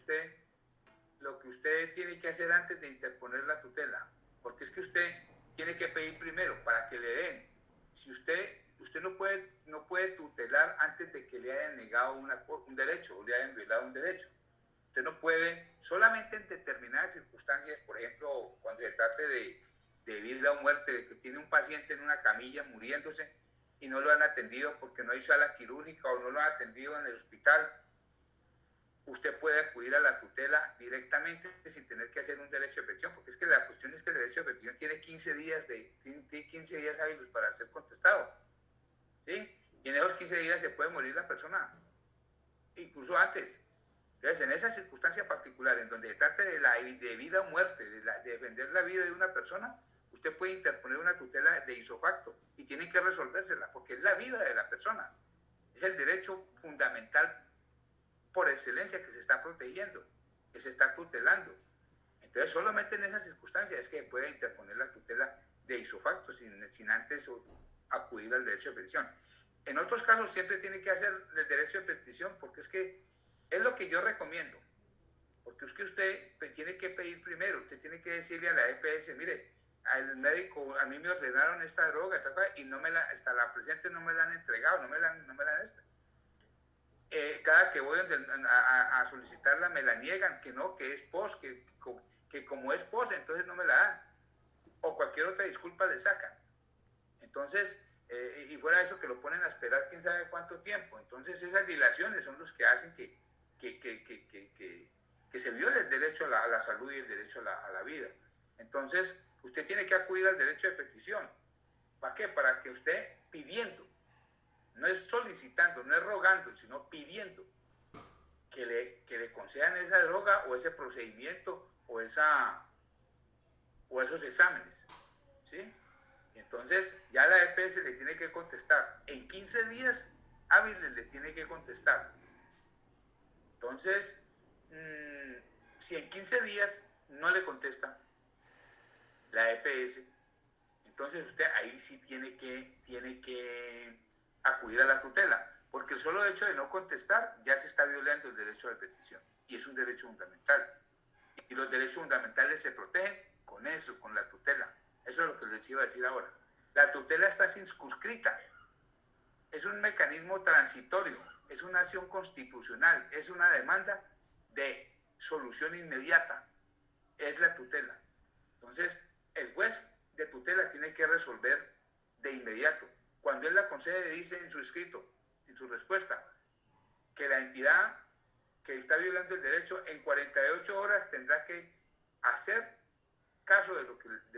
usted tiene que hacer antes de interponer la tutela, porque es que usted tiene que pedir primero para que le den. Si usted no puede tutelar antes de que le hayan negado un derecho o le hayan violado un derecho. Usted no puede, solamente en determinadas circunstancias, por ejemplo, cuando se trate de vida o muerte, de que tiene un paciente en una camilla muriéndose y no lo han atendido porque no hay sala quirúrgica o no lo han atendido en el hospital, usted puede acudir a la tutela directamente sin tener que hacer un derecho de petición, porque es que la cuestión es que el derecho de petición tiene 15 días hábiles para ser contestado, ¿sí? Y en esos 15 días se puede morir la persona, incluso antes. Entonces, en esa circunstancia particular, en donde se trate de vida o muerte, de defender la vida de una persona, usted puede interponer una tutela de ipso facto y tiene que resolvérsela, porque es la vida de la persona. Es el derecho fundamental por excelencia que se está protegiendo, que se está tutelando. Entonces, solamente en esas circunstancias es que puede interponer la tutela de ipso facto sin antes acudir al derecho de petición. En otros casos siempre tiene que hacer el derecho de petición, porque es que es lo que yo recomiendo, porque es que usted tiene que pedir primero, usted tiene que decirle a la EPS, mire, al médico, a mí me ordenaron esta droga y hasta la presente no me la han entregado, no me la han cada que voy a solicitarla me la niegan, que no, que es POS, que como es POS entonces no me la dan, o cualquier otra disculpa le sacan. Entonces, y fuera de eso que lo ponen a esperar quién sabe cuánto tiempo. Entonces esas dilaciones son los que hacen que se viole el derecho a la salud y el derecho a la vida. Entonces, usted tiene que acudir al derecho de petición. ¿Para qué? Para que usted pidiendo, no es solicitando, no es rogando, sino pidiendo que le concedan esa droga o ese procedimiento o esos exámenes, ¿sí? Entonces, ya la EPS le tiene que contestar. En 15 días hábiles le tiene que contestar. Entonces, si en 15 días no le contesta la EPS, entonces usted ahí sí tiene que acudir a la tutela, porque el solo hecho de no contestar ya se está violando el derecho de petición, y es un derecho fundamental. Y los derechos fundamentales se protegen con eso, con la tutela. Eso es lo que les iba a decir ahora. La tutela está circunscrita. Es un mecanismo transitorio, es una acción constitucional, es una demanda de solución inmediata es la tutela. Entonces, el juez de tutela tiene que resolver de inmediato. Cuando él la concede, dice en su escrito, en su respuesta, que la entidad que está violando el derecho en 48 horas tendrá que hacer caso de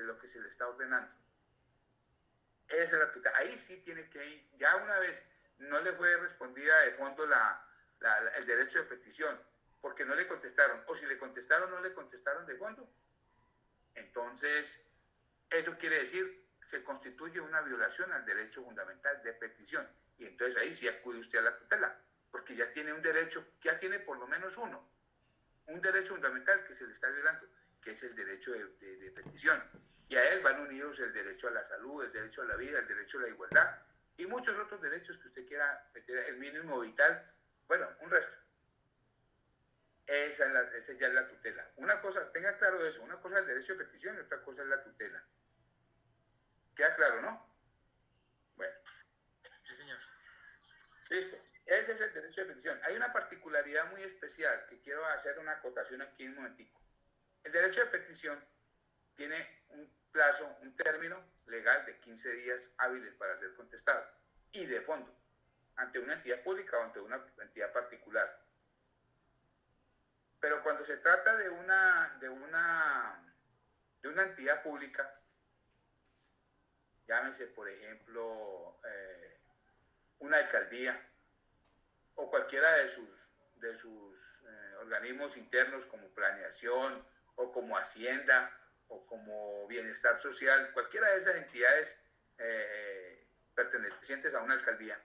lo que se le está ordenando. Esa es la tutela. Ahí sí tiene que ir. Ya una vez no le fue respondida de fondo el derecho de petición, porque no le contestaron, o si le contestaron, no le contestaron de fondo. Entonces, eso quiere decir, se constituye una violación al derecho fundamental de petición. Y entonces ahí sí acude usted a la tutela, porque ya tiene un derecho, ya tiene por lo menos un derecho fundamental que se le está violando, que es el derecho de petición. Y a él van unidos el derecho a la salud, el derecho a la vida, el derecho a la igualdad y muchos otros derechos que usted quiera meter, el mínimo vital, bueno, un resto. Esa ya es la tutela. Una cosa, tenga claro eso, una cosa es el derecho de petición y otra cosa es la tutela. ¿Queda claro, no? Bueno. Sí, señor. Listo. Ese es el derecho de petición. Hay una particularidad muy especial que quiero hacer una acotación aquí un momentico. El derecho de petición tiene un plazo, un término legal de 15 días hábiles para ser contestado y de fondo, ante una entidad pública o ante una entidad particular. Pero cuando se trata de una entidad pública, llámese por ejemplo una alcaldía o cualquiera de sus organismos internos como planeación o como hacienda o como bienestar social, cualquiera de esas entidades pertenecientes a una alcaldía,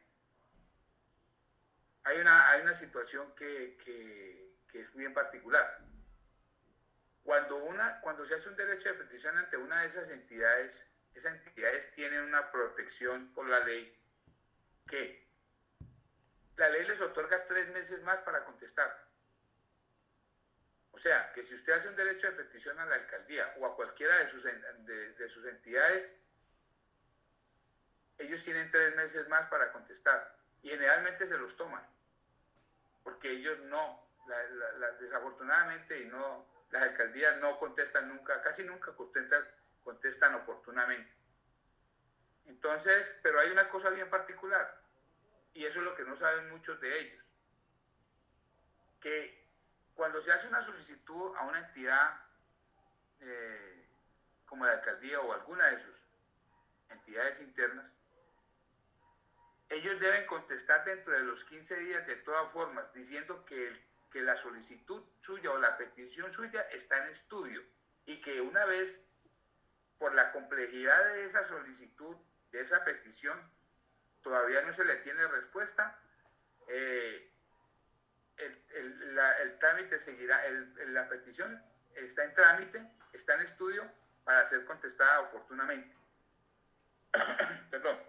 hay una situación que es bien particular. Cuando se hace un derecho de petición ante una de esas entidades tienen una protección por la ley que la ley les otorga 3 meses más para contestar. O sea, que si usted hace un derecho de petición a la alcaldía o a cualquiera de sus entidades, ellos tienen 3 meses más para contestar y generalmente se los toman, porque ellos no, desafortunadamente, las alcaldías no contestan nunca, casi nunca contestan oportunamente. Entonces, pero hay una cosa bien particular, y eso es lo que no saben muchos de ellos, que cuando se hace una solicitud a una entidad como la alcaldía o alguna de sus entidades internas, ellos deben contestar dentro de los 15 días de todas formas, diciendo que la solicitud suya o la petición suya está en estudio y que una vez, por la complejidad de esa solicitud, de esa petición, todavía no se le tiene respuesta, el trámite seguirá, la petición está en trámite, está en estudio para ser contestada oportunamente. Perdón.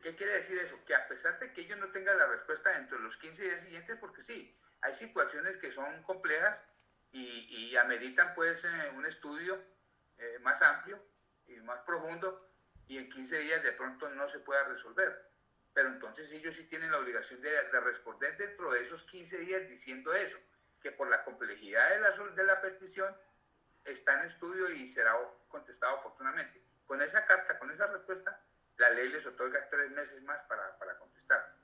¿Qué quiere decir eso? Que a pesar de que ellos no tengan la respuesta dentro de los 15 días siguientes, porque sí, hay situaciones que son complejas y ameritan pues un estudio más amplio y más profundo, y en 15 días de pronto no se pueda resolver. Pero entonces ellos sí tienen la obligación de responder dentro de esos 15 días diciendo eso, que por la complejidad de la petición está en estudio y será contestado oportunamente. Con esa carta, con esa respuesta, la ley les otorga 3 meses más para contestar.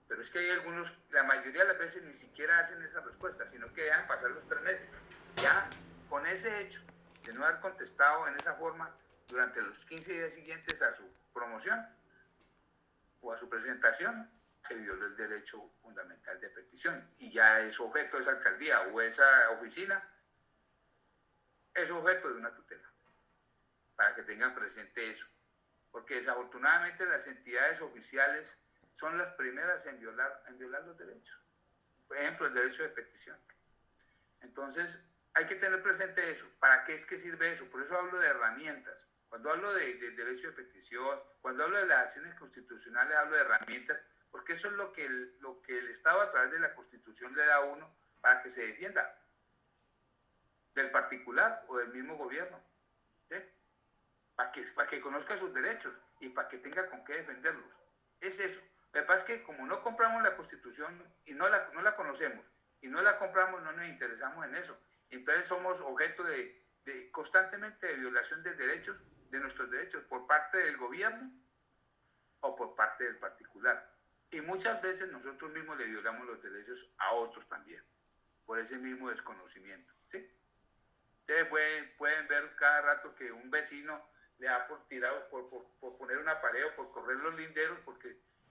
Pero es que hay algunos, la mayoría de las veces ni siquiera hacen esa respuesta, sino que dejan pasar los 3 meses. Ya con ese hecho de no haber contestado en esa forma durante los 15 días siguientes a su promoción o a su presentación, se violó el derecho fundamental de petición y ya es objeto de esa alcaldía o esa oficina, es objeto de una tutela, para que tengan presente eso. Porque desafortunadamente las entidades oficiales son las primeras en violar los derechos. Por ejemplo, el derecho de petición. Entonces, hay que tener presente eso. ¿Para qué es que sirve eso? Por eso hablo de herramientas. Cuando hablo de derecho de petición, cuando hablo de las acciones constitucionales, hablo de herramientas, porque eso es lo que el Estado a través de la Constitución le da a uno para que se defienda del particular o del mismo gobierno. ¿Sí? Para que conozca sus derechos y para que tenga con qué defenderlos. Es eso. Lo que pasa es que como no compramos la Constitución y no la conocemos y no la compramos, no nos interesamos en eso. Entonces somos objeto constantemente de violación de derechos, de nuestros derechos, por parte del gobierno o por parte del particular. Y muchas veces nosotros mismos le violamos los derechos a otros también, por ese mismo desconocimiento, ¿sí? Ustedes pueden ver cada rato que un vecino le ha tirado por poner una pared o por correr los linderos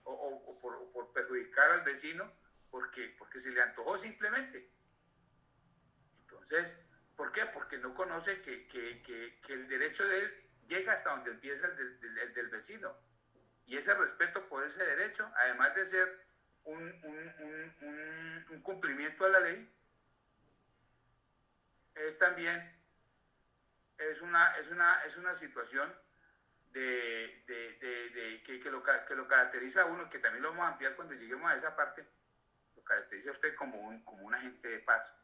o por perjudicar al vecino porque se le antojó simplemente. Entonces, ¿por qué? Porque no conoce que el derecho de él llega hasta donde empieza el del vecino. Y ese respeto por ese derecho, además de ser un cumplimiento a la ley, es también una situación que lo caracteriza a uno, que también lo vamos a ampliar cuando lleguemos a esa parte, lo caracteriza a usted como un agente de paz.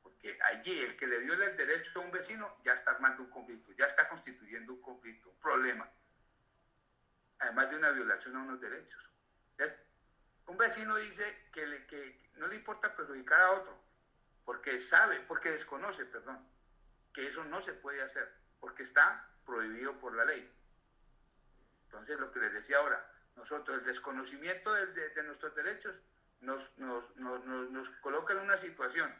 Porque allí el que le viola el derecho a un vecino ya está armando un conflicto, ya está constituyendo un conflicto, un problema, además de una violación a unos derechos. Un vecino dice que no le importa perjudicar a otro, porque desconoce, que eso no se puede hacer, porque está prohibido por la ley. Entonces, lo que les decía ahora, nosotros, el desconocimiento de nuestros derechos nos coloca en una situación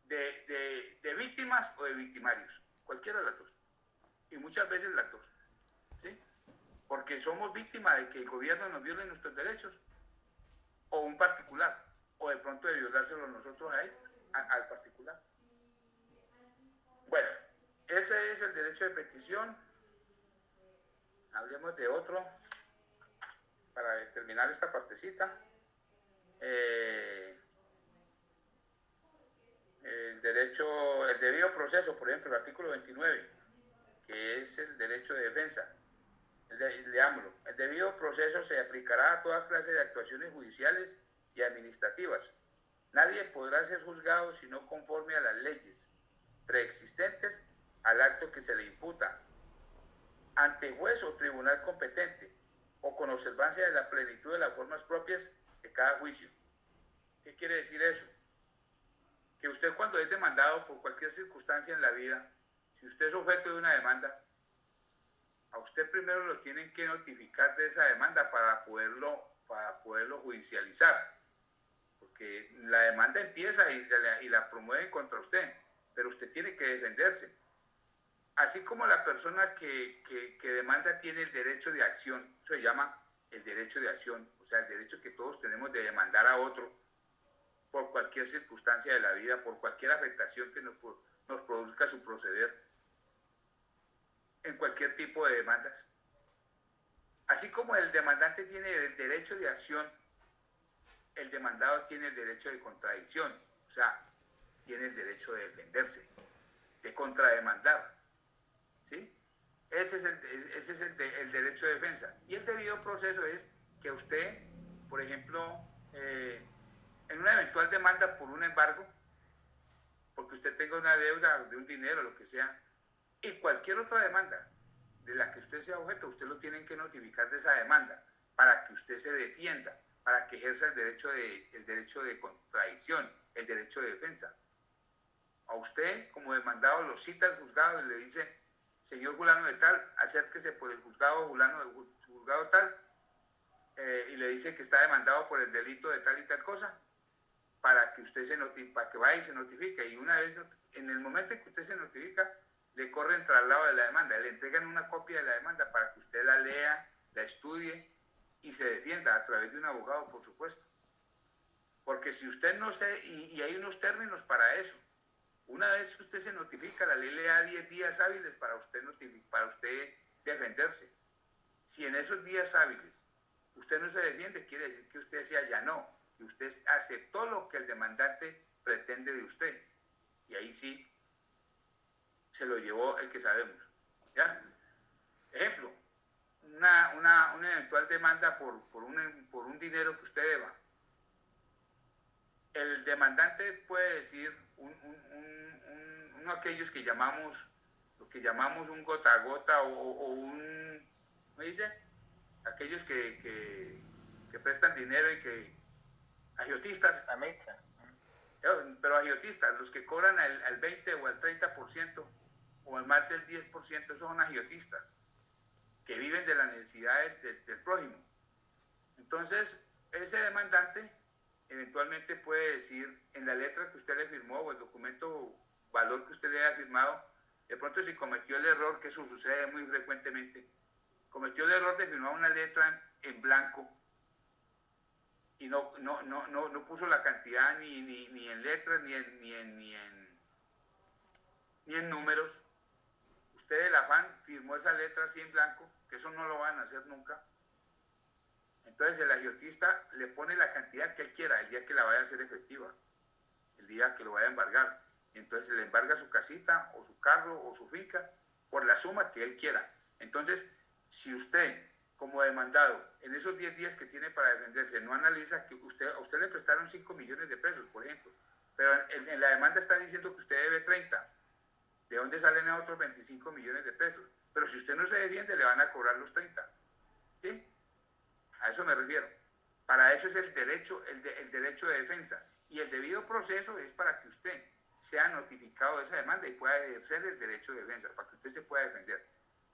de víctimas o de victimarios, cualquiera de las dos, y muchas veces las dos, ¿sí? Porque somos víctimas de que el gobierno nos viole nuestros derechos, o un particular, o de pronto de violárselos nosotros a ellos, al particular. Bueno, ese es el derecho de petición. Hablemos de otro para terminar esta partecita. El debido proceso, por ejemplo, el artículo 29, que es el derecho de defensa. Leámoslo. El debido proceso se aplicará a toda clase de actuaciones judiciales y administrativas. Nadie podrá ser juzgado si no conforme a las leyes preexistentes al acto que se le imputa, ante juez o tribunal competente, o con observancia de la plenitud de las formas propias de cada juicio. ¿Qué quiere decir eso? Que usted, cuando es demandado por cualquier circunstancia en la vida, si usted es objeto de una demanda, a usted primero lo tienen que notificar de esa demanda para poderlo judicializar, porque la demanda empieza y la promueven contra usted, pero usted tiene que defenderse. Así como la persona que demanda tiene el derecho de acción, eso se llama el derecho de acción, o sea, el derecho que todos tenemos de demandar a otro por cualquier circunstancia de la vida, por cualquier afectación que nos produzca su proceder, en cualquier tipo de demandas. Así como el demandante tiene el derecho de acción, el demandado tiene el derecho de contradicción, o sea, tiene el derecho de defenderse, de contrademandar, ¿sí? Ese es el derecho de defensa. Y el debido proceso es que usted, por ejemplo, en una eventual demanda por un embargo, porque usted tenga una deuda de un dinero, lo que sea, y cualquier otra demanda de la que usted sea objeto, usted lo tienen que notificar de esa demanda para que usted se defienda, para que ejerza el derecho de contradicción, el derecho de defensa. A usted, como demandado, lo cita el juzgado y le dice: señor fulano de tal, acérquese por el juzgado juzgado tal, y le dice que está demandado por el delito de tal y tal cosa, para que usted para que vaya y se notifique. Y una vez, en el momento en que usted se notifica, le corren traslado de la demanda, le entregan una copia de la demanda para que usted la lea, la estudie y se defienda a través de un abogado, por supuesto. Porque si usted no y hay unos términos para eso. Una vez usted se notifica, la ley le da 10 días hábiles para usted defenderse. Si en esos días hábiles usted no se defiende, quiere decir que usted se allanó, que usted aceptó lo que el demandante pretende de usted. Y ahí sí se lo llevó el que sabemos, ¿ya? Ejemplo, una eventual demanda por un dinero que usted deba. El demandante puede decir uno de aquellos que llamamos, lo que llamamos un gota a gota o un, ¿me dice? Aquellos que prestan dinero y que agiotistas. La meta. pero agiotistas, los que cobran al 20 o al 30% o al más del 10%, esos son agiotistas, que viven de la necesidad del prójimo. Entonces, ese demandante eventualmente puede decir en la letra que usted le firmó o el documento valor que usted le haya firmado, de pronto si cometió el error, que eso sucede muy frecuentemente, cometió el error de firmar una letra en blanco y no puso la cantidad ni en letras ni en números. Usted del afán firmó esa letra así en blanco, que eso no lo van a hacer nunca. Entonces el agiotista le pone la cantidad que él quiera el día que la vaya a hacer efectiva, el día que lo vaya a embargar. Y entonces le embarga su casita o su carro o su finca por la suma que él quiera. Entonces, si usted, como demandado, en esos 10 días que tiene para defenderse, no analiza que a usted le prestaron 5 millones de pesos, por ejemplo, pero en la demanda está diciendo que usted debe 30. ¿De dónde salen esos otros 25 millones de pesos? Pero si usted no se defiende, le van a cobrar los 30. ¿Sí? A eso me refiero. Para eso es el derecho de defensa. Y el debido proceso es para que usted sea notificado de esa demanda y pueda ejercer el derecho de defensa, para que usted se pueda defender.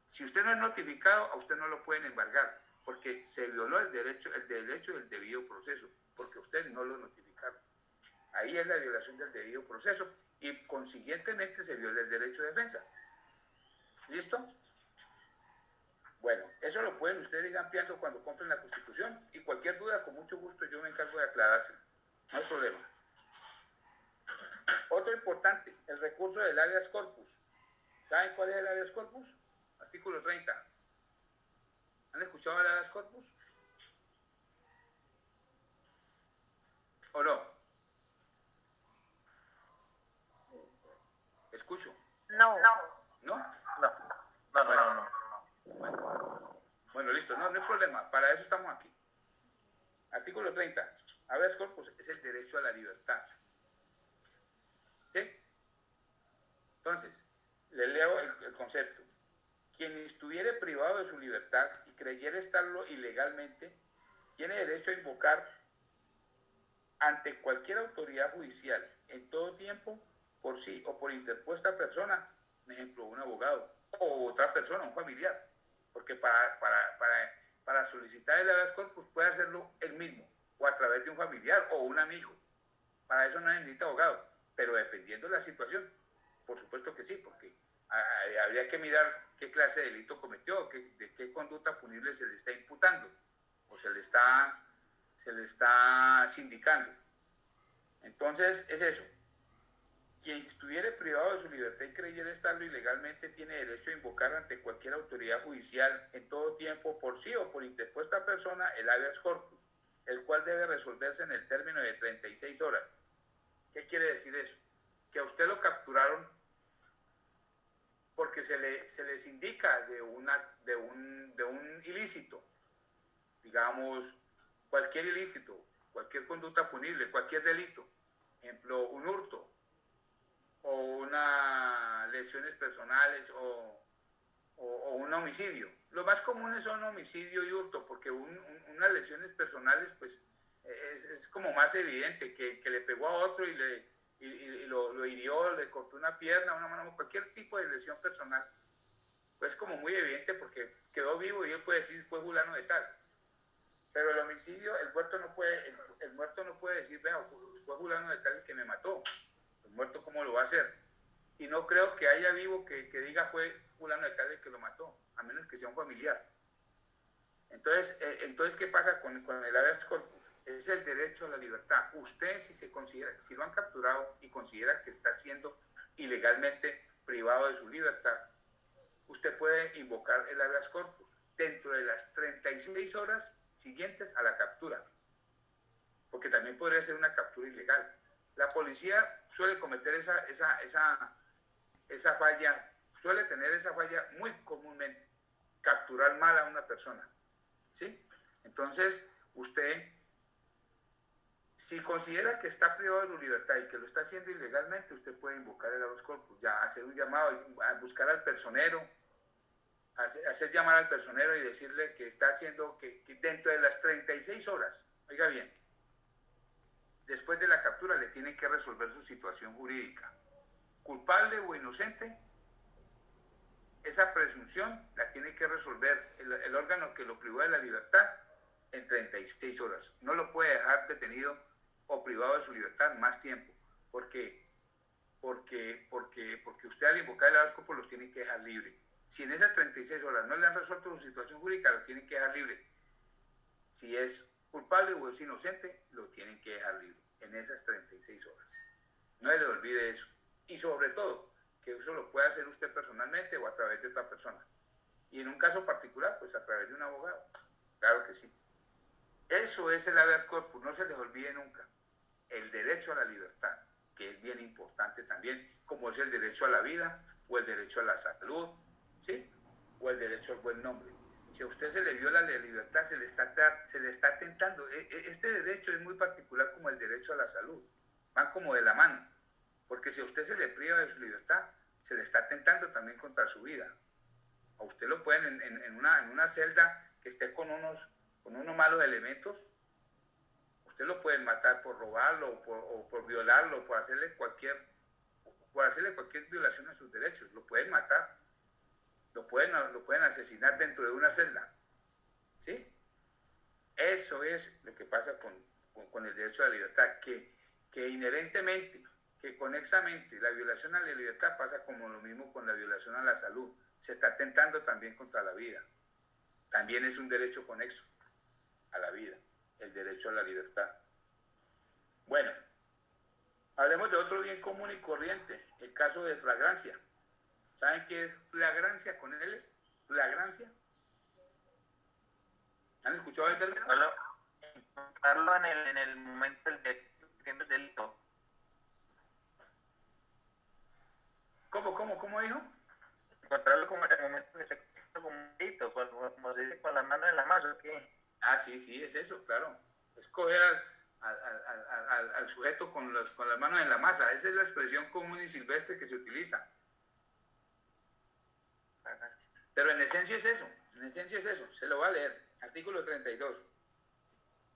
Si usted no es notificado, a usted no lo pueden embargar, porque se violó el derecho del debido proceso, porque usted no lo notificaron. Ahí es la violación del debido proceso y consiguientemente se viola el derecho de defensa. ¿Listo? Bueno, eso lo pueden ustedes ir ampliando cuando compren la Constitución y cualquier duda, con mucho gusto, yo me encargo de aclarársela. No hay problema. Otro importante, el recurso del habeas corpus. ¿Saben cuál es el habeas corpus? Artículo 30. ¿Han escuchado el habeas corpus? ¿O no? ¿Escucho? No. ¿No? No. Bueno, listo, no hay problema, para eso estamos aquí. Artículo 30. Habeas corpus es el derecho a la libertad. ¿Sí? Entonces, le leo el concepto. Quien estuviere privado de su libertad y creyere estarlo ilegalmente, tiene derecho a invocar ante cualquier autoridad judicial, en todo tiempo, por sí o por interpuesta persona, por ejemplo, un abogado, o otra persona, un familiar, porque para solicitar el habeas corpus puede hacerlo él mismo, o a través de un familiar o un amigo. Para eso no necesita abogado, pero dependiendo de la situación, por supuesto que sí, porque habría que mirar qué clase de delito cometió, de qué conducta punible se le está imputando, o se le está sindicando. Entonces, es eso. Quien estuviere privado de su libertad y creyera estarlo ilegalmente tiene derecho a invocar ante cualquier autoridad judicial en todo tiempo, por sí o por interpuesta persona, el habeas corpus, el cual debe resolverse en el término de 36 horas. ¿Qué quiere decir eso? Que a usted lo capturaron porque se les indica de un ilícito, digamos, cualquier ilícito, cualquier conducta punible, cualquier delito, ejemplo, un hurto, o unas lesiones personales, o un homicidio. Los más comunes son homicidio y hurto, porque unas lesiones personales, pues, es como más evidente, que le pegó a otro y lo hirió, le cortó una pierna, una mano, cualquier tipo de lesión personal, pues como muy evidente porque quedó vivo y él puede decir fue fulano de tal. Pero el homicidio, el muerto no puede decir, vea, fue fulano de tal el que me mató. El muerto, ¿cómo lo va a hacer? Y no creo que haya vivo que diga fue fulano de tal el que lo mató, a menos que sea un familiar. Entonces ¿qué pasa con el habeas corpus? Es el derecho a la libertad. Usted, si lo han capturado y considera que está siendo ilegalmente privado de su libertad, usted puede invocar el habeas corpus dentro de las 36 horas siguientes a la captura, porque también podría ser una captura ilegal. La policía suele cometer esa falla, suele tener esa falla muy comúnmente, capturar mal a una persona, ¿sí? Entonces, usted, si considera que está privado de su libertad y que lo está haciendo ilegalmente, usted puede invocar el habeas corpus, ya hacer un llamado, a buscar al personero, hacer llamar al personero y decirle que está haciendo, que dentro de las 36 horas, oiga bien, después de la captura le tienen que resolver su situación jurídica. Culpable o inocente, esa presunción la tiene que resolver el órgano que lo privó de la libertad en 36 horas. No lo puede dejar detenido o privado de su libertad más tiempo, porque usted al invocar el habeas corpus lo tiene que dejar libre. Si en esas 36 horas no le han resuelto su situación jurídica, lo tienen que dejar libre. Si es culpable o es inocente, lo tienen que dejar libre en esas 36 horas. No se le olvide eso. Y sobre todo, que eso lo puede hacer usted personalmente o a través de otra persona. Y en un caso particular, pues a través de un abogado. Claro que sí. Eso es el habeas corpus, no se les olvide nunca. El derecho a la libertad, que es bien importante también, como es el derecho a la vida o el derecho a la salud, ¿sí? O el derecho al buen nombre. Si a usted se le viola la libertad, se le está atentando. Este derecho es muy particular como el derecho a la salud. Van como de la mano. Porque si a usted se le priva de su libertad, se le está atentando también contra su vida. A usted lo pueden en una celda que esté con unos malos elementos, usted lo pueden matar por robarlo o por violarlo, por hacerle cualquier violación a sus derechos. Lo pueden matar, lo pueden asesinar dentro de una celda. ¿Sí? Eso es lo que pasa con el derecho a la libertad, que inherentemente, que conexamente, la violación a la libertad pasa como lo mismo con la violación a la salud. Se está atentando también contra la vida. También es un derecho conexo a la vida, el derecho a la libertad. Bueno, hablemos de otro bien común y corriente, el caso de flagrancia. ¿Saben qué es flagrancia con L? Flagrancia. ¿Han escuchado el término? Encontrarlo en el momento del delito. ¿Cómo dijo? Encontrarlo como en el momento del delito, como se dice, con la mano en la masa, ¿qué? Ah, sí, es eso, claro. Escoger al sujeto con las manos en la masa. Esa es la expresión común y silvestre que se utiliza. Pero en esencia es eso. Se lo voy a leer. Artículo 32.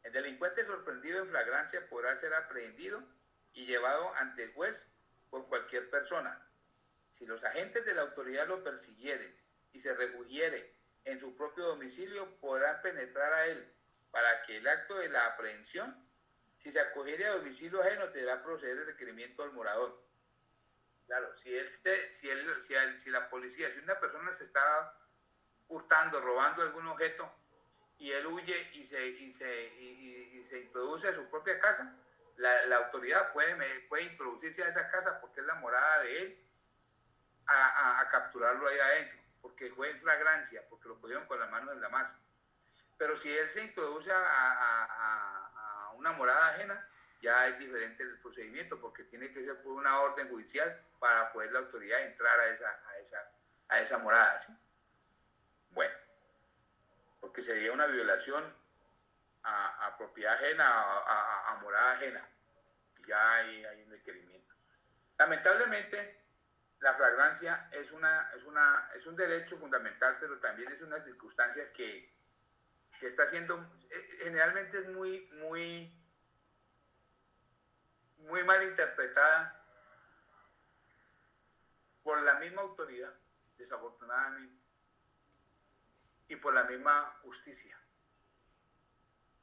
El delincuente sorprendido en flagrancia podrá ser aprehendido y llevado ante el juez por cualquier persona. Si los agentes de la autoridad lo persiguieren y se refugiere en su propio domicilio, podrán penetrar a él para que el acto de la aprehensión, si se acogiere a domicilio ajeno, deberá proceder el requerimiento al morador. Claro, si la policía, si una persona se está hurtando, robando algún objeto y él huye y se introduce a su propia casa, la autoridad puede introducirse a esa casa porque es la morada de él, a capturarlo ahí adentro, porque fue en flagrancia, porque lo cogieron con las manos en la masa. Pero si él se introduce a una morada ajena, ya es diferente el procedimiento, porque tiene que ser por una orden judicial para poder la autoridad entrar a esa morada, ¿sí? Bueno, porque sería una violación a propiedad ajena, a morada ajena. Ya hay un requerimiento. Lamentablemente, la flagrancia es un derecho fundamental, pero también es una circunstancia que está siendo, generalmente es muy mal interpretada por la misma autoridad, desafortunadamente, y por la misma justicia.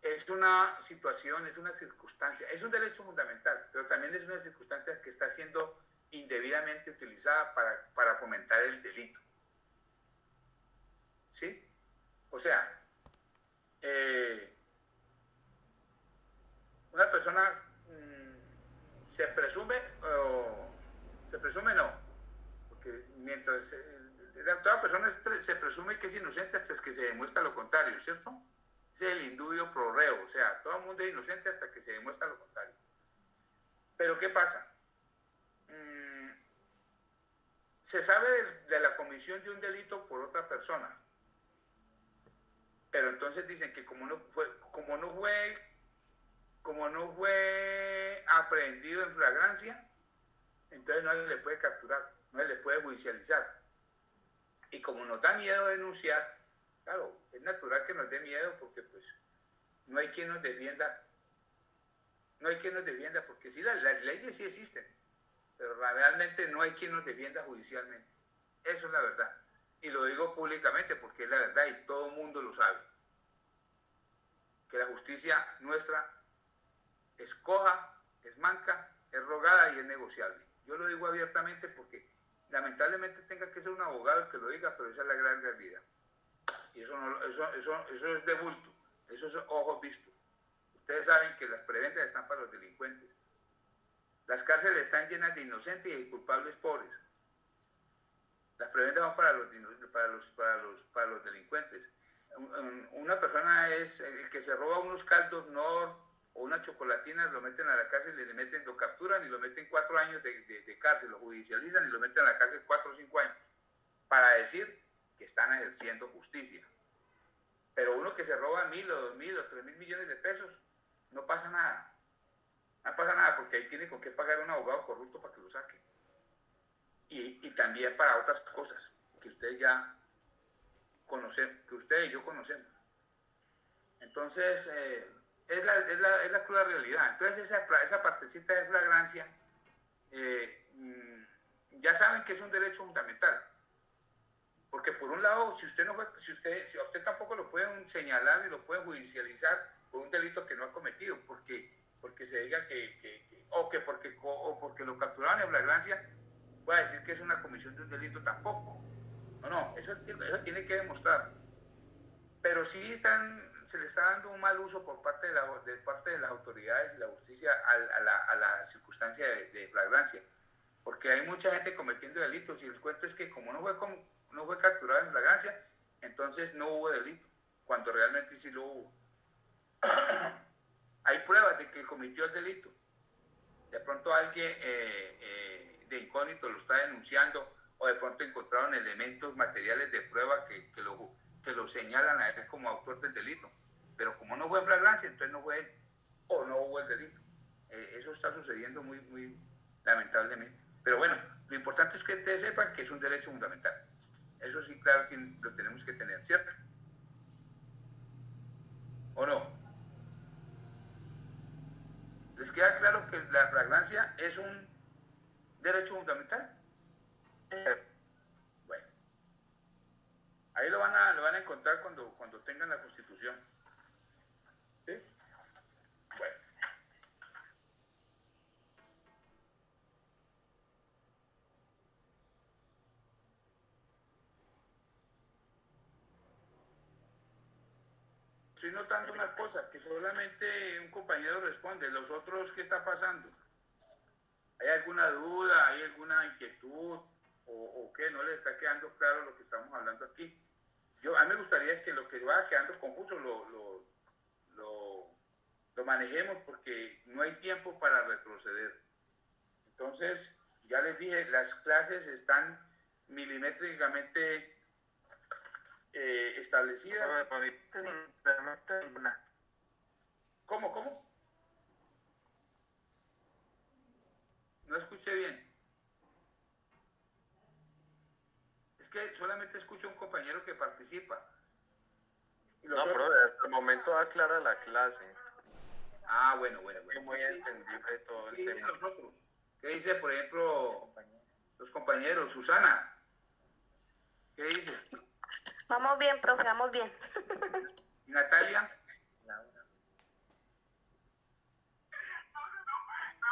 Es una situación, es una circunstancia, es un derecho fundamental, pero también es una circunstancia que está siendo indebidamente utilizada para fomentar el delito. ¿Sí? O sea, una persona se presume no, porque mientras toda persona se presume que es inocente hasta que se demuestra lo contrario, ¿cierto? Ese es el indubio pro reo, o sea, todo el mundo es inocente hasta que se demuestra lo contrario. Pero ¿qué pasa? Se sabe de la comisión de un delito por otra persona, pero entonces dicen que como no fue aprehendido en flagrancia, entonces no se le puede capturar, no se le puede judicializar. Y como nos da miedo denunciar, claro, es natural que nos dé miedo porque pues no hay quien nos defienda no hay quien nos defienda, porque sí, las leyes sí existen, pero realmente no hay quien nos defienda judicialmente. Eso es la verdad. Y lo digo públicamente porque es la verdad y todo el mundo lo sabe. Que la justicia nuestra es coja, es manca, es rogada y es negociable. Yo lo digo abiertamente porque lamentablemente tenga que ser un abogado el que lo diga, pero esa es la gran realidad. Y eso es de bulto, eso es ojos vistos. Ustedes saben que las prebendas están para los delincuentes. Las cárceles están llenas de inocentes y de culpables pobres. Las prebendas son para los delincuentes. Una persona es el que se roba unos caldos Nor o unas chocolatinas, lo meten a la cárcel y lo capturan y lo meten 4 años de cárcel, lo judicializan y lo meten a la cárcel 4 o 5 años para decir que están ejerciendo justicia. Pero uno que se roba 1.000 o 2.000 o 3.000 millones de pesos, no pasa nada. No pasa nada porque ahí tiene con qué pagar un abogado corrupto para que lo saque. Y también para otras cosas que ustedes ya conocen, que ustedes y yo conocemos. Entonces, es la cruda realidad. Entonces, esa partecita de flagrancia, ya saben que es un derecho fundamental. Porque por un lado, si a usted tampoco lo pueden señalar y lo pueden judicializar por un delito que no ha cometido, porque se diga porque lo capturaron en flagrancia, voy a decir que es una comisión de un delito tampoco. No, eso tiene que demostrar. Pero sí se le está dando un mal uso por parte de las autoridades y la justicia a la circunstancia de flagrancia. Porque hay mucha gente cometiendo delitos y el cuento es que como no fue capturado en flagrancia, entonces no hubo delito, cuando realmente sí lo hubo. Hay pruebas de que cometió el delito. De pronto alguien de incógnito lo está denunciando o de pronto encontraron elementos materiales de prueba que lo señalan a él como autor del delito. Pero como no fue en flagrancia, entonces no fue él o no hubo el delito. Eso está sucediendo muy, muy lamentablemente. Pero bueno, lo importante es que ustedes sepan que es un derecho fundamental. Eso sí, claro que lo tenemos que tener, ¿cierto? ¿O no? ¿Les queda claro que la flagrancia es un derecho fundamental? Bueno, ahí lo van a encontrar cuando tengan la Constitución. ¿Sí? Bueno. Estoy notando una cosa, que solamente un compañero responde. ¿Los otros qué está pasando? ¿Hay alguna duda? ¿Hay alguna inquietud? ¿O qué? ¿No les está quedando claro lo que estamos hablando aquí? A mí me gustaría que lo que vaya quedando confuso lo manejemos porque no hay tiempo para retroceder. Entonces, ya les dije, las clases están milimétricamente establecidas. ¿Cómo? No escuché bien. Es que solamente escucho a un compañero que participa. No, profe, hasta el momento aclara la clase. Ah, bueno. Es muy entendible todo el ¿Qué dicen tema. los otros? ¿Qué dice, por ejemplo, los compañeros? Susana, ¿qué dice? Vamos bien, profe, vamos bien. Natalia.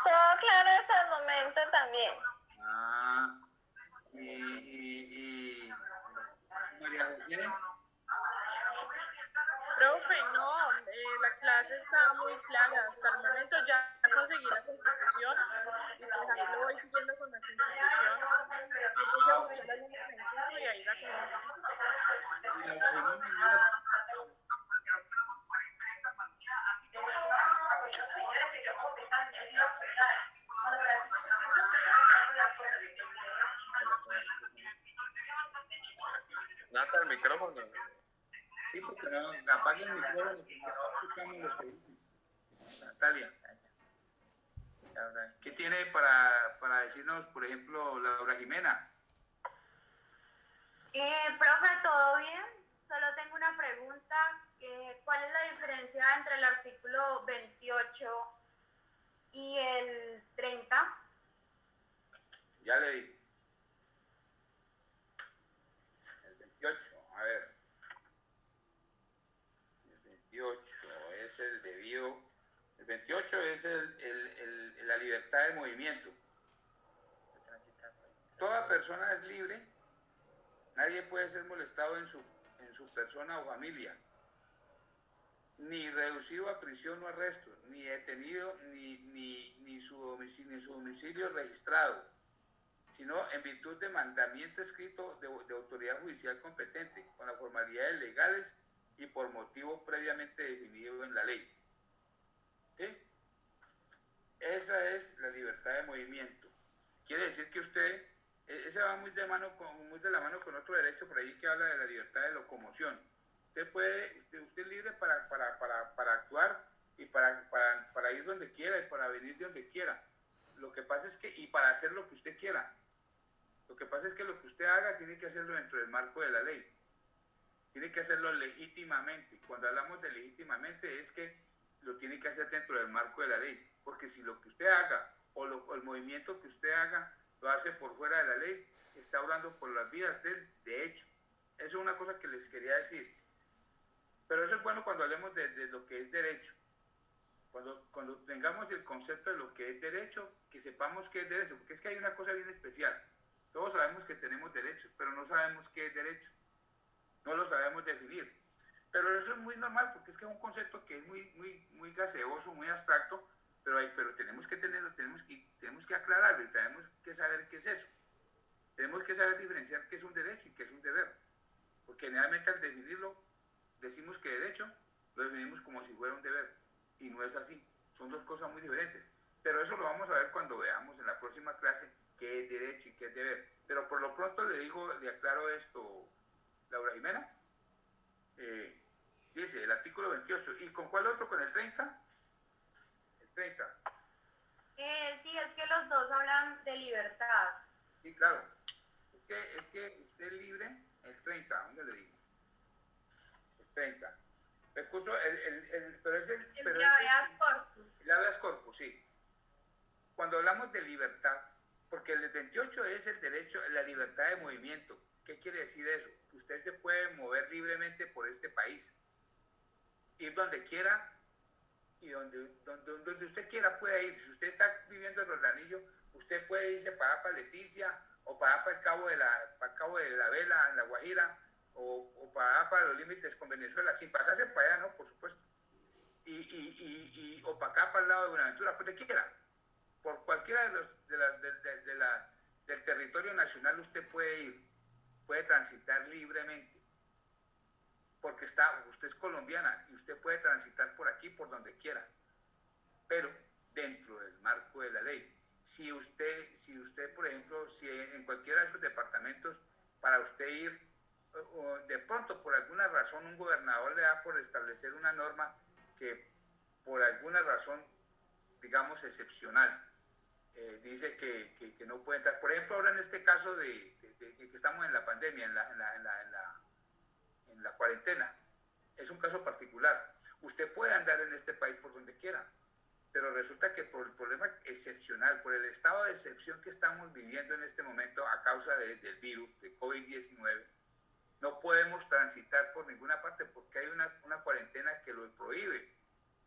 Todo claro hasta el momento también. Ah, y María José. Profe, no, la clase está muy clara. Hasta el momento ya conseguí la Constitución y pues ahí lo voy siguiendo con la Constitución. Yo puse a buscar la línea 21 y ahí la conseguí. Nata, el micrófono. Sí, porque no, apaguen el micrófono porque no escuchamos lo que dice. Natalia. ¿Qué tiene para decirnos, por ejemplo, Laura Jimena? Profe, ¿todo bien? Solo tengo una pregunta. ¿Cuál es la diferencia entre el artículo 28 ¿Y el 30? Ya le di. El 28, a ver. El 28 es el debido. El 28 es la libertad de movimiento. Toda persona es libre. Nadie puede ser molestado en su persona o familia, ni reducido a prisión o arresto, ni detenido, ni su domicilio registrado, sino en virtud de mandamiento escrito de autoridad judicial competente, con las formalidades legales y por motivo previamente definido en la ley. ¿Sí? Esa es la libertad de movimiento. Quiere decir que usted, ese va muy de la mano con otro derecho por ahí que habla de la libertad de locomoción. Usted es libre para actuar y para ir donde quiera y para venir de donde quiera. Lo que pasa es que, y para hacer lo que usted quiera. Lo que pasa es que lo que usted haga tiene que hacerlo dentro del marco de la ley. Tiene que hacerlo legítimamente. Cuando hablamos de legítimamente es que lo tiene que hacer dentro del marco de la ley. Porque si lo que usted haga o el movimiento que usted haga lo hace por fuera de la ley, está obrando por las vías del derecho. Eso es una cosa que les quería decir. Pero eso es bueno cuando hablemos de lo que es derecho. Cuando tengamos el concepto de lo que es derecho, que sepamos qué es derecho. Porque es que hay una cosa bien especial. Todos sabemos que tenemos derechos, pero no sabemos qué es derecho. No lo sabemos definir. Pero eso es muy normal, porque es que es un concepto que es muy gaseoso, muy abstracto, pero tenemos que tenerlo, tenemos que aclararlo y tenemos que saber qué es eso. Tenemos que saber diferenciar qué es un derecho y qué es un deber. Porque generalmente al definirlo, decimos que derecho lo definimos como si fuera un deber. Y no es así. Son dos cosas muy diferentes. Pero eso lo vamos a ver cuando veamos en la próxima clase qué es derecho y qué es deber. Pero por lo pronto le aclaro esto, Laura Jimena. Dice el artículo 28. ¿Y con cuál otro? ¿Con el 30? El 30. Sí, es que los dos hablan de libertad. Sí, claro. Es que usted es libre el 30. ¿Dónde le digo? El 30. Recurso, pero es El de habeas corpus. El habeas corpus, sí. Cuando hablamos de libertad, porque el 28 es el derecho, la libertad de movimiento. ¿Qué quiere decir eso? Que usted se puede mover libremente por este país. Ir donde quiera y donde usted quiera puede ir. Si usted está viviendo en Roldanillo, usted puede irse para Leticia o para el Cabo de la Vela, en La Guajira, o para los límites con Venezuela, sin pasarse para allá, ¿no? Por supuesto. O para acá, para el lado de Buenaventura, pues donde quiera. Por cualquiera del territorio nacional usted puede ir, puede transitar libremente. Porque usted es colombiana y usted puede transitar por aquí, por donde quiera, pero dentro del marco de la ley. Si usted, por ejemplo, si en cualquiera de esos departamentos, para usted ir, o de pronto por alguna razón un gobernador le da por establecer una norma que por alguna razón, digamos, excepcional, dice que no puede entrar. Por ejemplo, ahora en este caso de que estamos en la pandemia, en la cuarentena, es un caso particular. Usted puede andar en este país por donde quiera, pero resulta que por el problema excepcional, por el estado de excepción que estamos viviendo en este momento a causa del virus, de COVID-19, no podemos transitar por ninguna parte porque hay una cuarentena que lo prohíbe.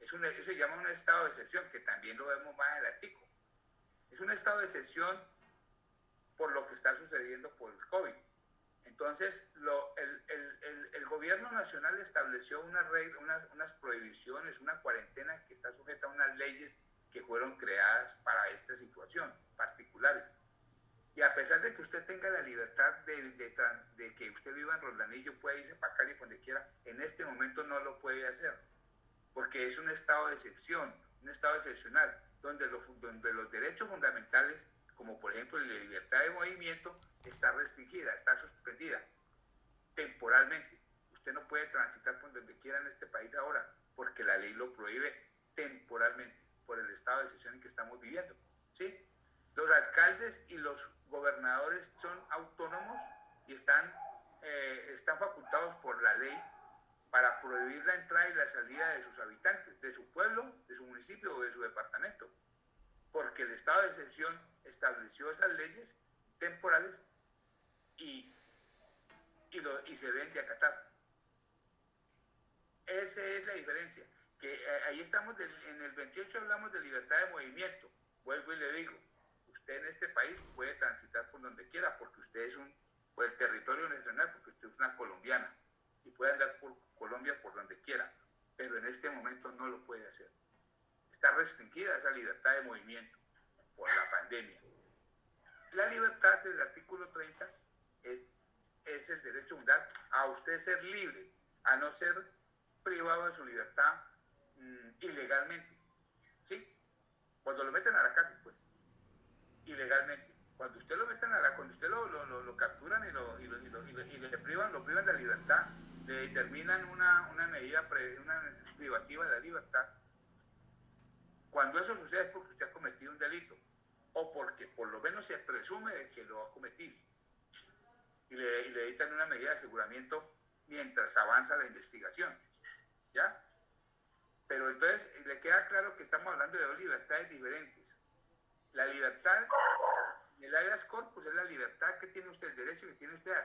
Eso se llama un estado de excepción, que también lo vemos más en el artículo. Es un estado de excepción por lo que está sucediendo por el COVID. Entonces, el gobierno nacional estableció unas prohibiciones, una cuarentena que está sujeta a unas leyes que fueron creadas para esta situación, particulares. Y a pesar de que usted tenga la libertad de que usted viva en Roldanillo, puede irse para Cali, donde quiera, en este momento no lo puede hacer, porque es un estado de excepción, un estado excepcional, donde los derechos fundamentales, como por ejemplo la libertad de movimiento, está restringida, está suspendida temporalmente. Usted no puede transitar por donde quiera en este país ahora, porque la ley lo prohíbe temporalmente, por el estado de excepción en que estamos viviendo, ¿sí? Los alcaldes y los gobernadores son autónomos y están facultados por la ley para prohibir la entrada y la salida de sus habitantes, de su pueblo, de su municipio o de su departamento. porque el estado de excepción estableció esas leyes temporales y se deben de acatar. Esa es la diferencia. Que ahí estamos, en el 28 hablamos de libertad de movimiento. Vuelvo y le digo, usted en este país puede transitar por donde quiera, porque usted es por el territorio nacional, porque usted es una colombiana, y puede andar por Colombia por donde quiera, pero en este momento no lo puede hacer. Está restringida esa libertad de movimiento por la pandemia. La libertad del artículo 30 es el derecho fundamental a usted ser libre, a no ser privado de su libertad ilegalmente, ¿sí? Cuando lo meten a la cárcel, pues, ilegalmente. Cuando usted lo meten cuando usted lo capturan y le privan de la libertad, le determinan una medida, una privativa de la libertad. Cuando eso sucede es porque usted ha cometido un delito, o porque por lo menos se presume de que lo ha cometido, y le dictan una medida de aseguramiento mientras avanza la investigación, ¿ya? Pero entonces le queda claro que estamos hablando de dos libertades diferentes. La libertad del habeas corpus es la libertad que tiene usted, el derecho que tiene usted a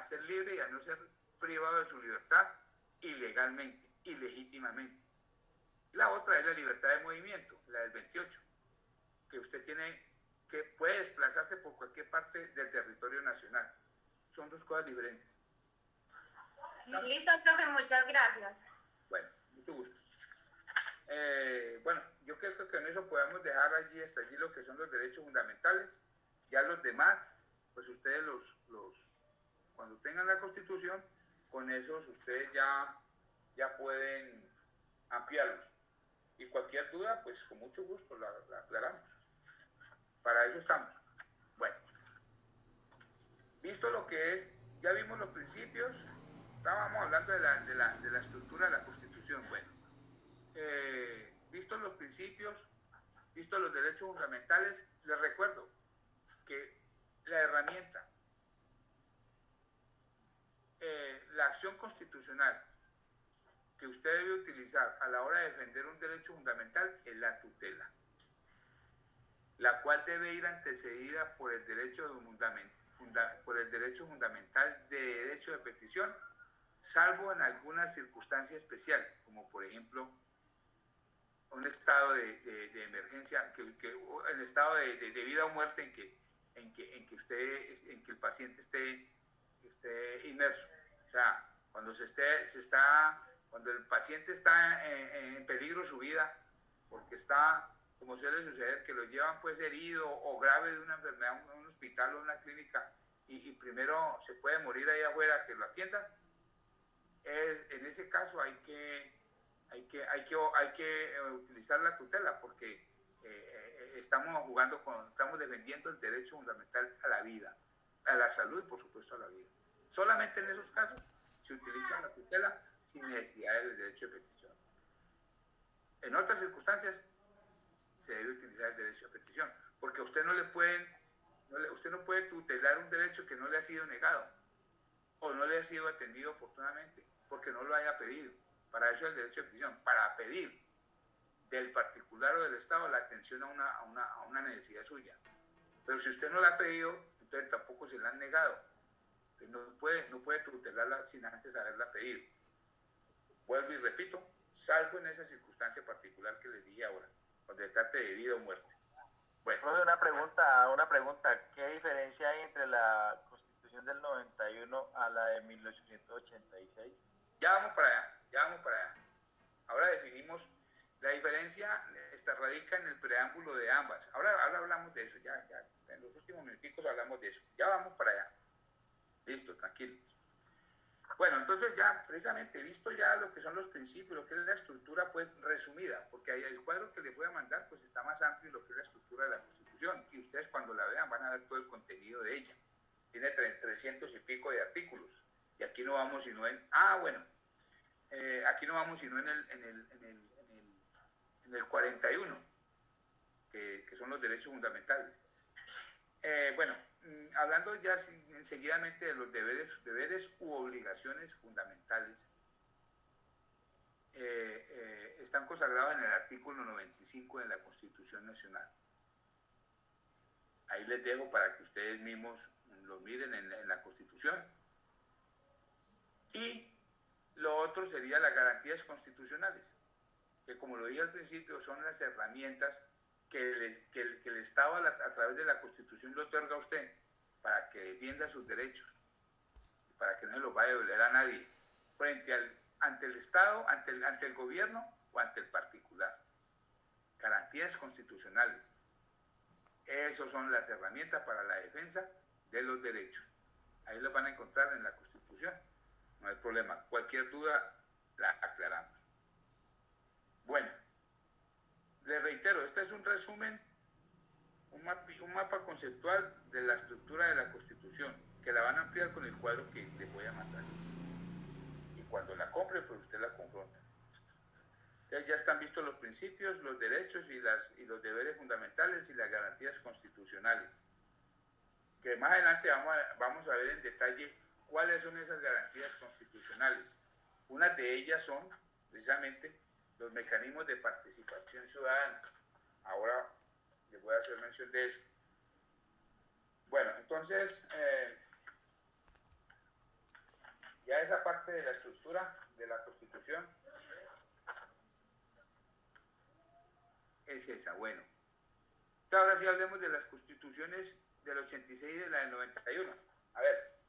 ser libre y a no ser privado de su libertad ilegalmente, ilegítimamente. La otra es la libertad de movimiento, la del 28, que usted que puede desplazarse por cualquier parte del territorio nacional. Son dos cosas diferentes. Listo, profe, muchas gracias. Bueno, mucho gusto. Bueno, yo creo que con eso podemos dejar hasta allí lo que son los derechos fundamentales. Ya los demás, pues ustedes cuando tengan la Constitución, con esos ustedes ya pueden ampliarlos. Y cualquier duda, pues con mucho gusto la aclaramos. Para eso estamos. Bueno, visto lo que es, ya vimos los principios, estábamos hablando de la estructura de la Constitución. Bueno, visto los principios, visto los derechos fundamentales, les recuerdo que la herramienta, la acción constitucional que usted debe utilizar a la hora de defender un derecho fundamental es la tutela, la cual debe ir antecedida por el derecho fundamental de derecho de petición, salvo en alguna circunstancia especial, como por ejemplo un estado de emergencia, el estado de vida o muerte en que el paciente esté inmerso. O sea, cuando el paciente está en peligro su vida, porque está, como suele suceder, que lo llevan pues herido o grave de una enfermedad a un hospital o una clínica y primero se puede morir ahí afuera, que lo atiendan, en ese caso hay que utilizar la tutela, porque estamos defendiendo el derecho fundamental a la vida, a la salud y por supuesto a la vida. Solamente en esos casos se utiliza la tutela sin necesidad del derecho de petición. En otras circunstancias se debe utilizar el derecho de petición, porque usted no puede tutelar un derecho que no le ha sido negado o no le ha sido atendido oportunamente, porque no lo haya pedido. Para eso es el derecho de petición, para pedir del particular o del Estado la atención a una necesidad suya. Pero si usted no la ha pedido, entonces tampoco se la han negado. Entonces no puede tutelarla sin antes haberla pedido. Vuelvo y repito, salvo en esa circunstancia particular que les dije ahora, cuando se trate de vida o muerte. Bueno. Una pregunta. ¿Qué diferencia hay entre la Constitución del 91 a la de 1886? Ya vamos para allá. Ahora definimos la diferencia, radica en el preámbulo de ambas. Ahora hablamos de eso, ya en los últimos minuticos hablamos de eso. Ya vamos para allá. Listo, tranquilos. Bueno, entonces ya precisamente visto ya lo que son los principios, lo que es la estructura pues resumida, porque ahí el cuadro que les voy a mandar pues está más amplio en lo que es la estructura de la Constitución, y ustedes cuando la vean van a ver todo el contenido de ella. Tiene 300 y pico de artículos, y aquí no vamos sino en, aquí no vamos sino en el 41, que son los derechos fundamentales. Hablando ya enseguidamente de los deberes u obligaciones fundamentales, están consagrados en el artículo 95 de la Constitución Nacional. Ahí les dejo para que ustedes mismos lo miren en la Constitución. Y lo otro sería las garantías constitucionales, que como lo dije al principio, son las herramientas que el Estado a través de la Constitución le otorga a usted para que defienda sus derechos, para que no se los vaya a violar a nadie, ante el Estado, ante el gobierno o ante el particular. Garantías constitucionales. Esas son las herramientas para la defensa de los derechos. Ahí los van a encontrar en la Constitución. No hay problema. Cualquier duda la aclaramos. Bueno, les reitero, este es un resumen, un mapa conceptual de la estructura de la Constitución, que la van a ampliar con el cuadro que les voy a mandar. Y cuando la compre, pues usted la confronta. Ya están vistos los principios, los derechos y los deberes fundamentales y las garantías constitucionales. Que más adelante vamos a ver en detalle cuáles son esas garantías constitucionales. Unas de ellas son, precisamente, los mecanismos de participación ciudadana. Ahora les voy a hacer mención de eso. Bueno, entonces, ya esa parte de la estructura de la Constitución es esa. Bueno, ahora sí hablemos de las constituciones del 86 y de la del 91. A ver,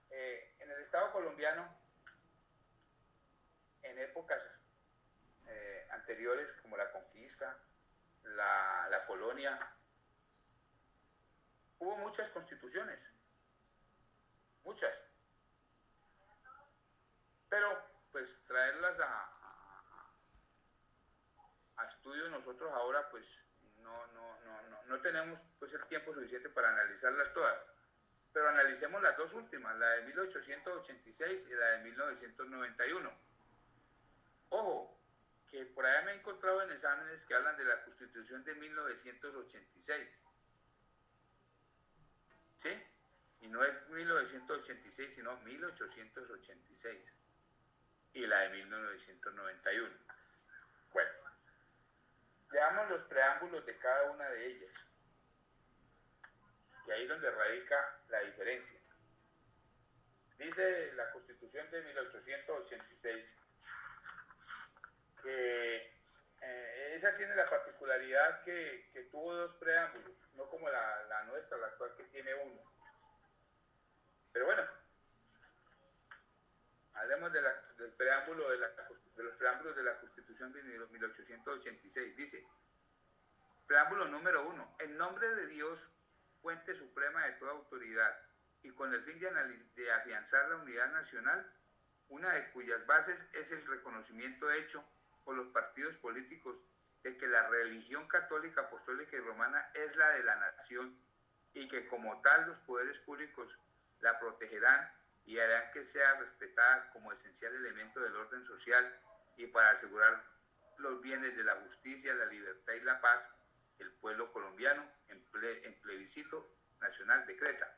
en el Estado colombiano, en épocas anteriores como la conquista, la colonia, hubo muchas constituciones, muchas, pero pues traerlas a estudio nosotros ahora pues no tenemos pues el tiempo suficiente para analizarlas todas, pero analicemos las dos últimas, la de 1886 y la de 1991. Ojo, que por allá me he encontrado en exámenes que hablan de la Constitución de 1986, ¿sí? Y no es 1986, sino 1886, y la de 1991. Bueno, veamos los preámbulos de cada una de ellas, y ahí es donde radica la diferencia. Dice la Constitución de 1886 que esa tiene la particularidad que tuvo dos preámbulos, no como la nuestra, la actual, que tiene uno. Pero bueno, hablemos del preámbulo de los preámbulos de la Constitución de 1886. Dice, preámbulo número 1, en nombre de Dios, fuente suprema de toda autoridad, y con el fin de afianzar la unidad nacional, una de cuyas bases es el reconocimiento hecho por los partidos políticos de que la religión católica, apostólica y romana es la de la nación, y que como tal los poderes públicos la protegerán y harán que sea respetada como esencial elemento del orden social y para asegurar los bienes de la justicia, la libertad y la paz, el pueblo colombiano en plebiscito nacional decreta.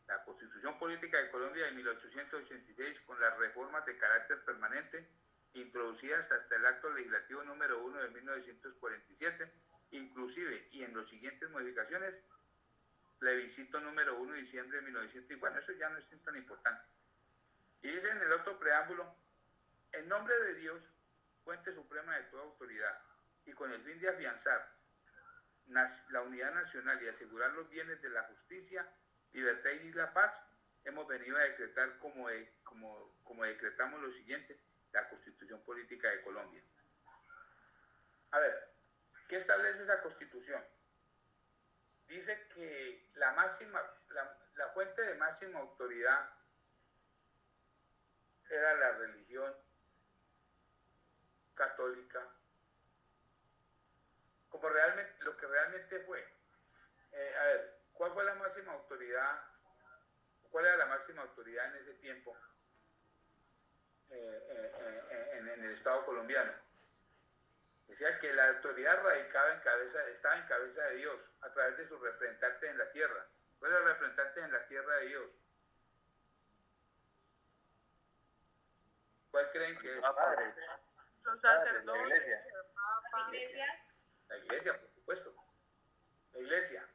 La Constitución Política de Colombia de 1886, con las reformas de carácter permanente introducidas hasta el acto legislativo número 1 de 1947, inclusive y en las siguientes modificaciones, plebiscito número 1 de diciembre de 1900, y bueno, eso ya no es tan importante. Y dice en el otro preámbulo, en nombre de Dios, fuente suprema de toda autoridad, y con el fin de afianzar la unidad nacional y asegurar los bienes de la justicia, libertad y la paz, hemos venido a decretar como decretamos lo siguiente, la Constitución Política de Colombia. A ver, ¿qué establece esa Constitución? Dice que la fuente de máxima autoridad era la religión católica, como lo que realmente fue. A ver, ¿cuál fue la máxima autoridad? ¿Cuál era la máxima autoridad en ese tiempo en el Estado colombiano? Decía que la autoridad estaba en cabeza de Dios a través de sus representantes en la tierra. ¿Cuál es el representante en la tierra de Dios? ¿Cuál creen que es? Padre. Los La sacerdotes, iglesia. el papa. La iglesia, por supuesto. La iglesia.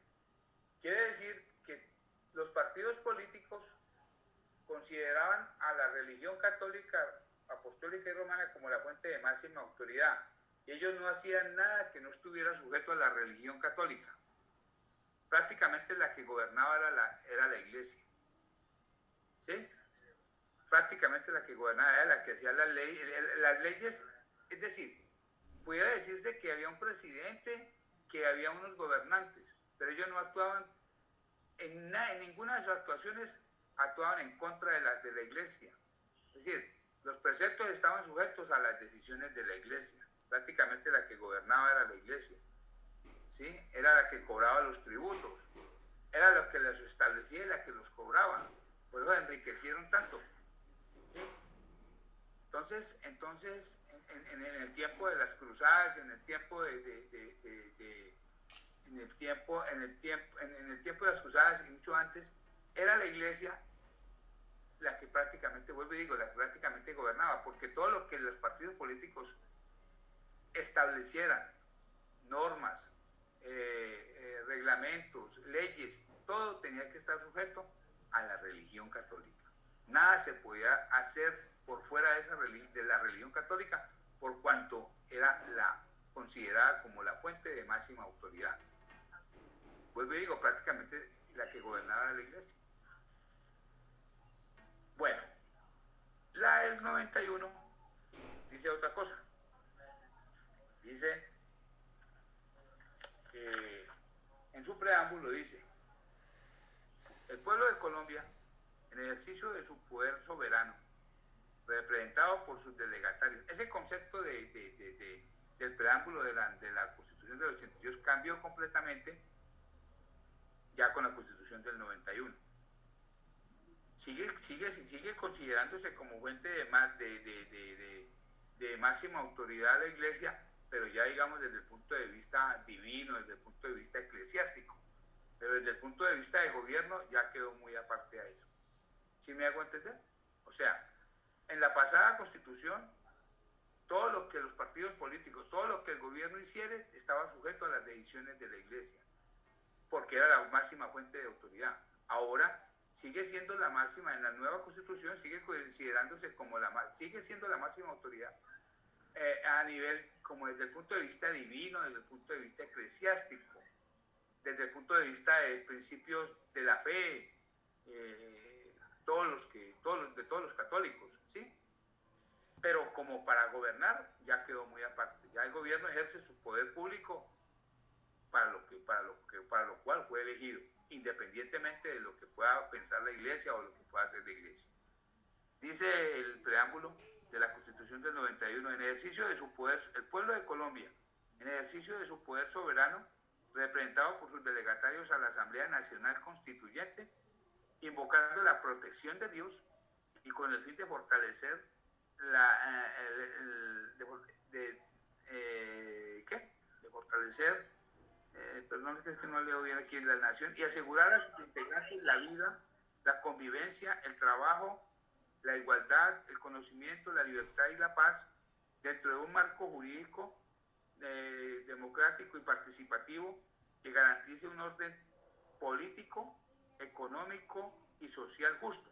Quiere decir que los partidos políticos consideraban a la religión católica, apostólica y romana como la fuente de máxima autoridad. Y ellos no hacían nada que no estuviera sujeto a la religión católica. Prácticamente la que gobernaba era la iglesia. ¿Sí? Prácticamente la que gobernaba era la que hacía las leyes, es decir, pudiera decirse que había un presidente, que había unos gobernantes, pero ellos no actuaban en ninguna de sus actuaciones actuaban en contra de la iglesia. Es decir, los preceptos estaban sujetos a las decisiones de la iglesia. Prácticamente la que gobernaba era la iglesia. ¿Sí? Era la que cobraba los tributos. Era la que los establecía y la que los cobraba. Por eso enriquecieron tanto. ¿Sí? Entonces en el tiempo de las cruzadas, en el tiempo de las cruzadas y mucho antes, era la iglesia la que prácticamente, vuelvo y digo, la que prácticamente gobernaba, porque todo lo que los partidos políticos establecieran, normas, reglamentos, leyes, todo tenía que estar sujeto a la religión católica. Nada se podía hacer por fuera de la religión católica, por cuanto era considerada como la fuente de máxima autoridad. Vuelvo y digo, prácticamente la que gobernaba era la iglesia. Bueno, la del 91 dice otra cosa. Dice que en su preámbulo dice: el pueblo de Colombia, en ejercicio de su poder soberano, representado por sus delegatarios. Ese concepto del preámbulo de la Constitución del 82 cambió completamente ya con la Constitución del 91. Sigue considerándose como fuente de máxima autoridad la iglesia, pero ya digamos desde el punto de vista divino, desde el punto de vista eclesiástico. Pero desde el punto de vista de gobierno ya quedó muy aparte a eso. ¿Sí me hago entender? O sea, en la pasada Constitución, todo lo que los partidos políticos, todo lo que el gobierno hiciere, estaba sujeto a las decisiones de la iglesia, porque era la máxima fuente de autoridad. Ahora sigue siendo la máxima, en la nueva Constitución sigue considerándose como sigue siendo la máxima autoridad a nivel, como desde el punto de vista divino, desde el punto de vista eclesiástico, desde el punto de vista de principios de la fe, de todos los católicos, ¿sí? Pero como para gobernar ya quedó muy aparte. Ya el gobierno ejerce su poder público para lo cual fue elegido, independientemente de lo que pueda pensar la iglesia o lo que pueda hacer la iglesia. Dice el preámbulo de la Constitución del 91: en ejercicio de su poder, el pueblo de Colombia, en ejercicio de su poder soberano, representado por sus delegatarios a la Asamblea Nacional Constituyente, invocando la protección de Dios y con el fin de fortalecer perdón, es que no leo bien aquí, la nación, y asegurar a sus integrantes la vida, la convivencia, el trabajo, la igualdad, el conocimiento, la libertad y la paz dentro de un marco jurídico democrático y participativo que garantice un orden político, económico y social justo,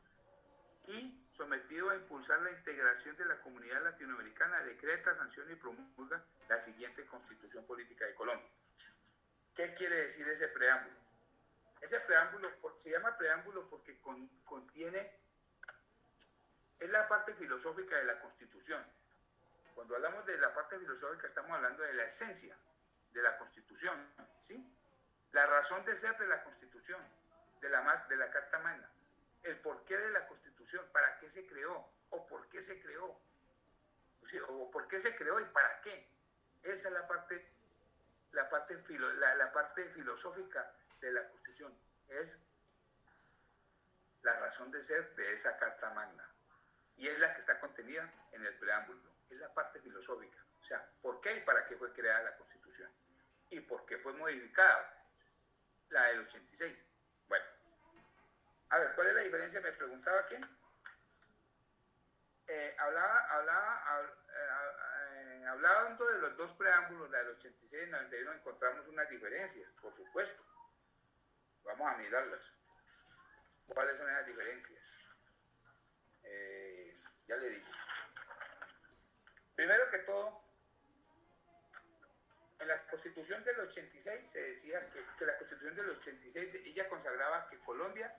y sometido a impulsar la integración de la comunidad latinoamericana, decreta, sanciona y promulga la siguiente Constitución Política de Colombia. ¿Qué quiere decir ese preámbulo? Ese preámbulo se llama preámbulo porque contiene, es la parte filosófica de la Constitución. Cuando hablamos de la parte filosófica estamos hablando de la esencia de la Constitución, ¿sí? La razón de ser de la Constitución, de la Carta Magna, el porqué de la Constitución, para qué se creó o por qué se creó, ¿sí? O por qué se creó y para qué. Esa es la parte filosófica de la Constitución, es la razón de ser de esa Carta Magna, y es la que está contenida en el preámbulo, es la parte filosófica, o sea, por qué y para qué fue creada la Constitución y por qué fue modificada la del 86. Bueno, a ver, ¿cuál es la diferencia? Me preguntaba quién. hablando de los dos preámbulos, la del 86 y el 91, encontramos unas diferencias, por supuesto. Vamos a mirarlas. ¿Cuáles son esas diferencias? Ya le digo. Primero que todo, en la Constitución del 86 se decía que la Constitución del 86 ella consagraba que Colombia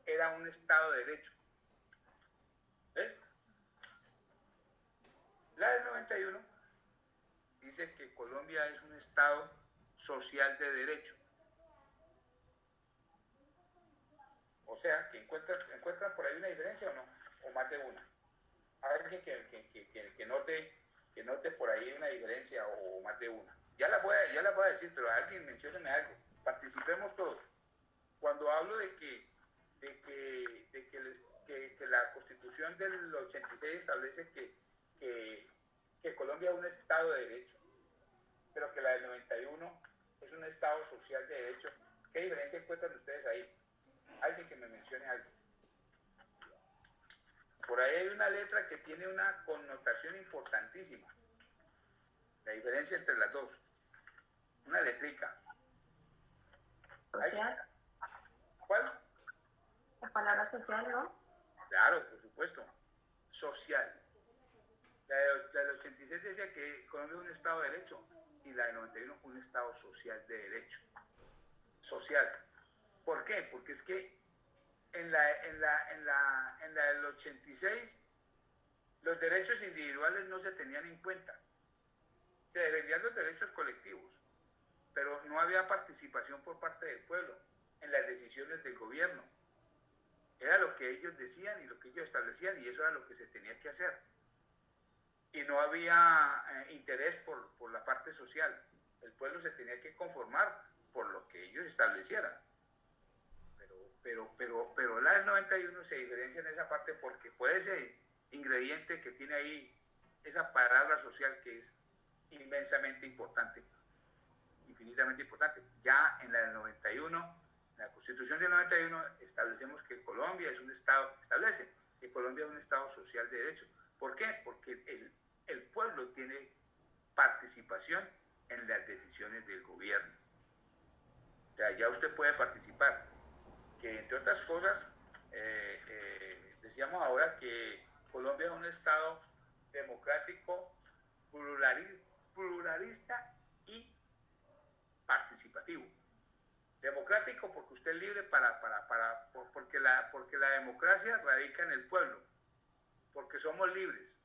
era un Estado de Derecho. La del 91 dice que Colombia es un Estado social de derecho. O sea, que encuentran por ahí una diferencia o no, o más de una. Alguien que note por ahí una diferencia o más de una. Ya la voy a decir, pero alguien mencióneme algo. Participemos todos. Cuando hablo de que la Constitución del 86 establece que Colombia es un Estado de Derecho, pero que la del 91 es un Estado social de derecho, ¿qué diferencia encuentran ustedes ahí? Alguien que me mencione algo. Por ahí hay una letra que tiene una connotación importantísima. La diferencia entre las dos. Una letrica. Social. ¿Cuál? La palabra social, ¿no? Claro, por supuesto. Social. La del 86 decía que Colombia es un Estado de Derecho y la del 91 un Estado social de derecho. Social. ¿Por qué? Porque es que en la del 86 los derechos individuales no se tenían en cuenta. Se defendían los derechos colectivos, pero no había participación por parte del pueblo en las decisiones del gobierno. Era lo que ellos decían y lo que ellos establecían y eso era lo que se tenía que hacer. Y no había interés por la parte social. El pueblo se tenía que conformar por lo que ellos establecieran. Pero la del 91 se diferencia en esa parte porque por ese ingrediente que tiene ahí esa palabra social que es inmensamente importante, infinitamente importante. Ya en la del 91, la Constitución del 91 establecemos que Colombia es un Estado, establece que Colombia es un Estado social de derecho. ¿Por qué? Porque el pueblo tiene participación en las decisiones del gobierno. O sea, ya usted puede participar. Que entre otras cosas, decíamos ahora que Colombia es un Estado democrático, pluralista y participativo. Democrático porque usted es libre porque la democracia radica en el pueblo, porque somos libres.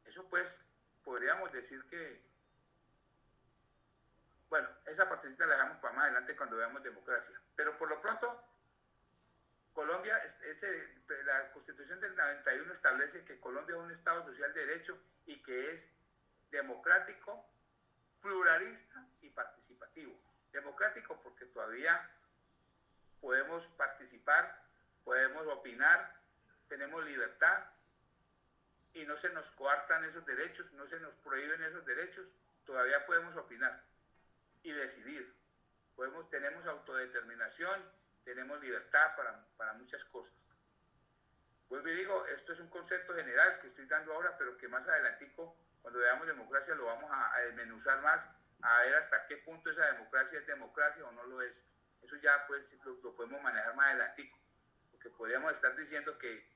Eso pues podríamos decir que, bueno, esa partecita la dejamos para más adelante cuando veamos democracia. Pero por lo pronto, Colombia, la Constitución del 91 establece que Colombia es un Estado social de derecho y que es democrático, pluralista y participativo. Democrático porque todavía podemos participar, podemos opinar, tenemos libertad y no se nos coartan esos derechos, no se nos prohíben esos derechos, todavía podemos opinar y decidir. Tenemos autodeterminación, tenemos libertad para muchas cosas. Vuelvo y digo, esto es un concepto general que estoy dando ahora, pero que más adelantico, cuando veamos democracia, lo vamos a desmenuzar más, a ver hasta qué punto esa democracia es democracia o no lo es. Eso ya pues lo podemos manejar más adelantico, porque podríamos estar diciendo que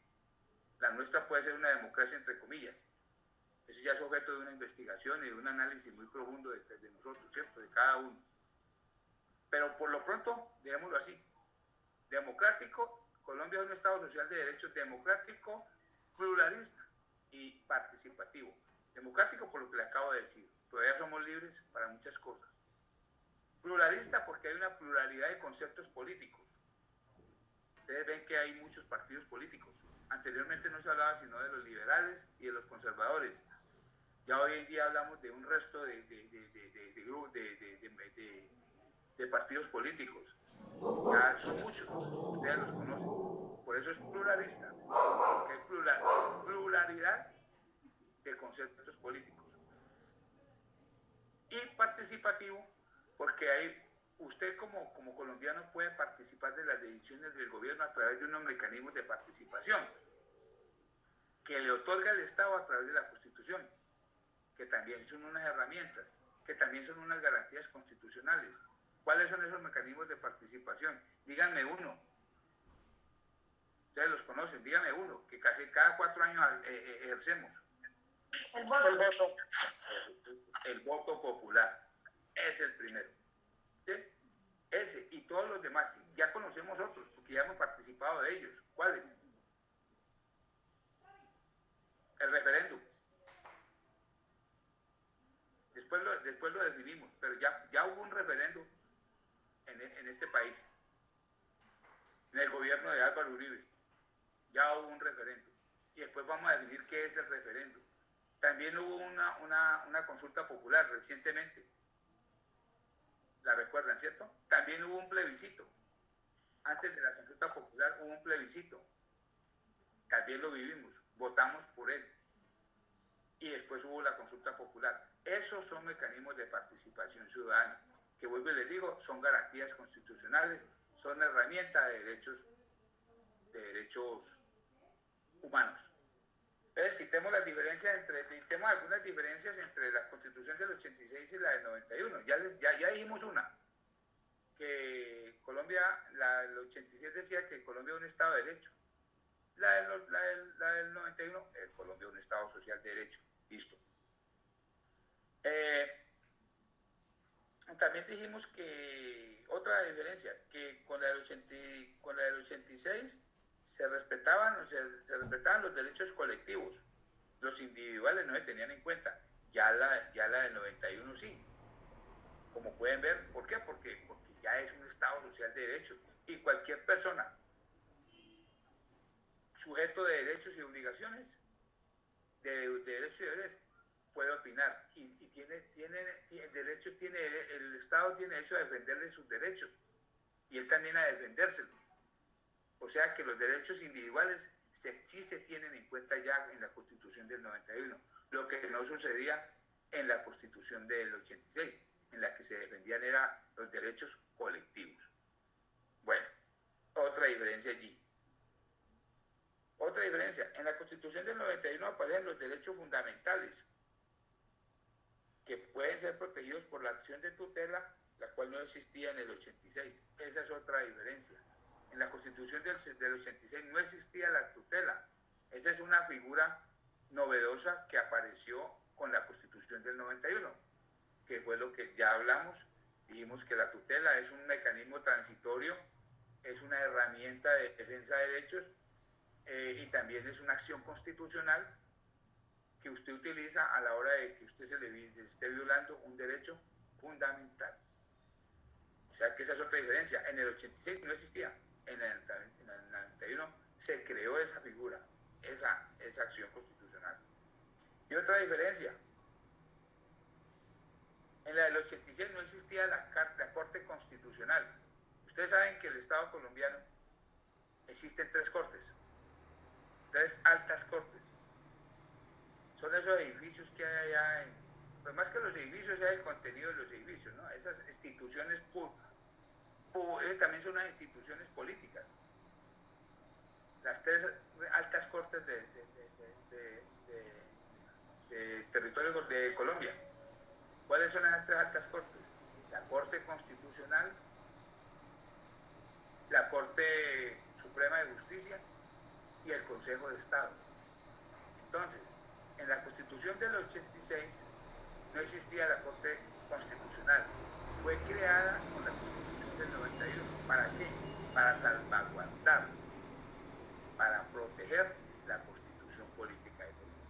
la nuestra puede ser una democracia entre comillas. Eso ya es objeto de una investigación y de un análisis muy profundo de nosotros, ¿cierto? De cada uno. Pero por lo pronto, dejémoslo así. Democrático, Colombia es un Estado social de derecho democrático, pluralista y participativo. Democrático por lo que le acabo de decir. Todavía somos libres para muchas cosas. Pluralista porque hay una pluralidad de conceptos políticos. Ustedes ven que hay muchos partidos políticos. Anteriormente no se hablaba sino de los liberales y de los conservadores. Ya hoy en día hablamos de un resto de partidos políticos. Ya son muchos, ustedes los conocen. Por eso es pluralista, porque hay pluralidad de conceptos políticos. Y participativo, porque usted como colombiano puede participar de las decisiones del gobierno a través de unos mecanismos de participación que le otorga el Estado a través de la Constitución. que también son unas herramientas, que también son unas garantías constitucionales. ¿Cuáles son esos mecanismos de participación? Díganme uno. Ustedes los conocen, díganme uno, que casi cada 4 años ejercemos. El voto. El voto popular. Es el primero. ¿Sí? Ese y todos los demás. Ya conocemos otros, porque ya hemos participado de ellos. ¿Cuáles? El referéndum. Después lo definimos, pero ya hubo un referéndum en este país. En el gobierno de Álvaro Uribe. Ya hubo un referéndum. Y después vamos a definir qué es el referéndum. También hubo una consulta popular recientemente. ¿La recuerdan, cierto? También hubo un plebiscito. Antes de la consulta popular hubo un plebiscito. También lo vivimos. Votamos por él. Y después hubo la consulta popular. Esos son mecanismos de participación ciudadana, que vuelvo y les digo, son garantías constitucionales, son herramientas de derechos humanos. Entonces, citemos algunas diferencias entre la Constitución del 86 y la del 91. Ya dijimos una, que Colombia, la del 86 decía que Colombia es un Estado de Derecho. La del 91, Colombia es un Estado social de derecho. Listo. También dijimos que otra diferencia, que con la del 86 se respetaban los derechos colectivos, los individuales no se tenían en cuenta, ya la del 91 sí. Como pueden ver, ¿por qué? Porque ya es un Estado social de derechos y cualquier persona sujeto de derechos y obligaciones, de derechos y deberes, puede opinar y el Estado tiene derecho a defenderle sus derechos y él también a defendérselos. O sea que los derechos individuales sí se tienen en cuenta ya en la Constitución del 91, lo que no sucedía en la Constitución del 86, en la que se defendían eran los derechos colectivos. Bueno, otra diferencia allí. Otra diferencia, en la Constitución del 91 aparecen los derechos fundamentales que pueden ser protegidos por la acción de tutela, la cual no existía en el 86. Esa es otra diferencia. En la Constitución del 86 no existía la tutela. Esa es una figura novedosa que apareció con la Constitución del 91, que fue lo que ya hablamos. Dijimos que la tutela es un mecanismo transitorio, es una herramienta de defensa de derechos y también es una acción constitucional que usted utiliza a la hora de que usted se le esté violando un derecho fundamental. O sea que esa es otra diferencia. En el 86 no existía, en el 91 se creó esa figura, esa acción constitucional. Y otra diferencia, en la del 86 no existía la Corte Constitucional. Ustedes saben que el Estado colombiano existen 3 cortes, 3 altas cortes. Son esos edificios que hay allá, pues más que los edificios, es el contenido de los edificios, ¿no? Esas instituciones también son unas instituciones políticas. Las 3 altas cortes de territorio de Colombia. ¿Cuáles son esas 3 altas cortes? La Corte Constitucional, la Corte Suprema de Justicia y el Consejo de Estado. Entonces, en la Constitución del 86 no existía la Corte Constitucional. Fue creada con la Constitución del 91. ¿Para qué? Para salvaguardar, para proteger la Constitución Política de Colombia.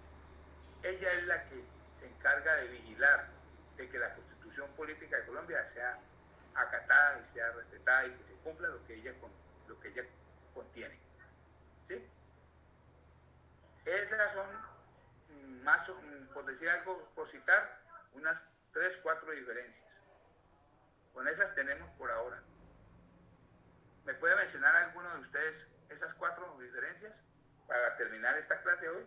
Ella es la que se encarga de vigilar de que la Constitución Política de Colombia sea acatada y sea respetada y que se cumpla lo que ella contiene. ¿Sí? Esas son más, por decir algo, por citar, unas 3, 4 diferencias. Con esas tenemos por ahora. ¿Me puede mencionar alguno de ustedes esas 4 diferencias para terminar esta clase hoy?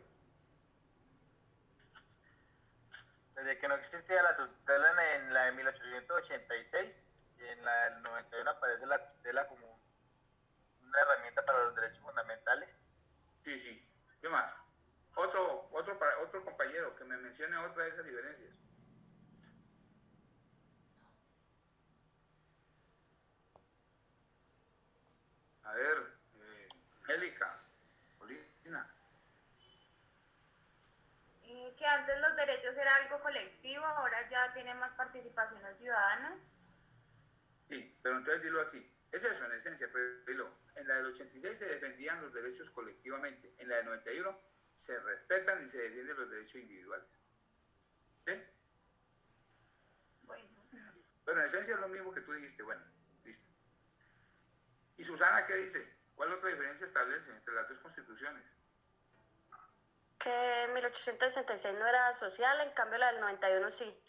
Desde que no existía la tutela en la de 1886, y en la del 91 aparece la tutela como una herramienta para los derechos fundamentales. Sí. ¿Qué más? Otro compañero que me mencione otra de esas diferencias. A ver, Angélica, Polina. Que antes los derechos era algo colectivo, ahora ya tiene más participación ciudadana. Sí, pero entonces dilo así. Es eso en esencia, pero dilo. En la del 86 se defendían los derechos colectivamente. En la del 91 se respetan y se defienden los derechos individuales. ¿Sí? Bueno, en esencia es lo mismo que tú dijiste. Bueno, listo. ¿Y Susana qué dice? ¿Cuál otra diferencia establece entre las dos constituciones? Que 1866 no era social, en cambio la del 91 sí.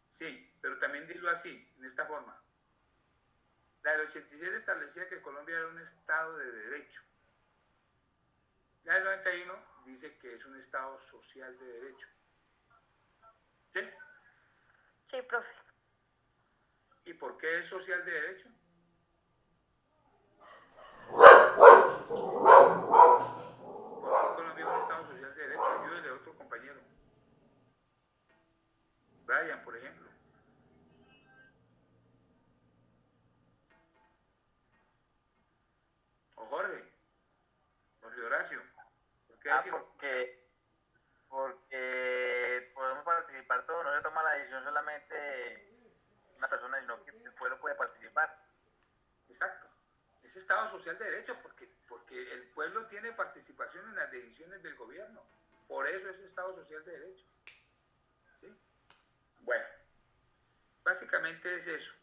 Sí, pero también dilo así, en esta forma. La del 86 establecía que Colombia era un Estado de derecho. La del 91 dice que es un Estado social de derecho. ¿Sí? Sí, profe. ¿Y por qué es social de derecho? Porque Colombia es un Estado social de derecho. Ayúdele a otro compañero. Brian, por ejemplo. O Jorge Horacio. ¿Por qué decimos? Porque podemos participar todos, no se toma la decisión solamente una persona, sino que el pueblo puede participar. Exacto. Es Estado social de derecho porque el pueblo tiene participación en las decisiones del gobierno. Por eso es Estado social de derecho. ¿Sí? Bueno, básicamente es eso.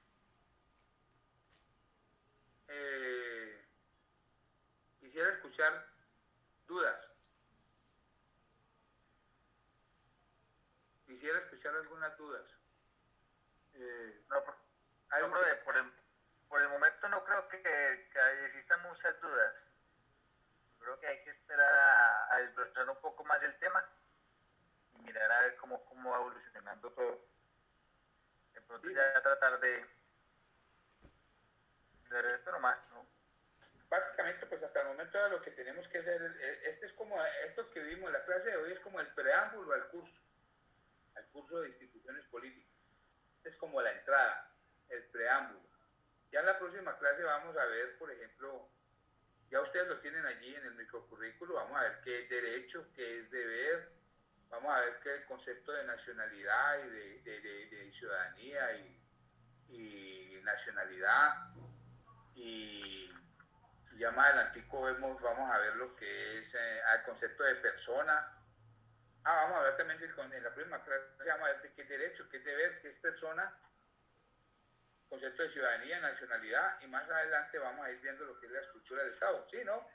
Quisiera escuchar dudas. Quisiera escuchar algunas dudas. Por el momento no creo que existan muchas dudas. Creo que hay que esperar a desglosar un poco más el tema y mirar a ver cómo va evolucionando todo. De pronto ya tratar de esto nomás, ¿no? Básicamente, pues hasta el momento lo que tenemos que hacer, esto que vimos en la clase de hoy es como el preámbulo al curso de instituciones políticas. Es como la entrada, el preámbulo. Ya en la próxima clase vamos a ver, por ejemplo, ya ustedes lo tienen allí en el microcurrículo, vamos a ver qué es derecho, qué es deber, vamos a ver qué es el concepto de nacionalidad y de ciudadanía y nacionalidad, y ya más adelantico vamos a ver lo que es el concepto de persona. Vamos a ver también en la próxima clase, vamos a ver de qué es derecho, qué es deber, qué es persona, concepto de ciudadanía, nacionalidad, y más adelante vamos a ir viendo lo que es la estructura del Estado, ¿sí, no?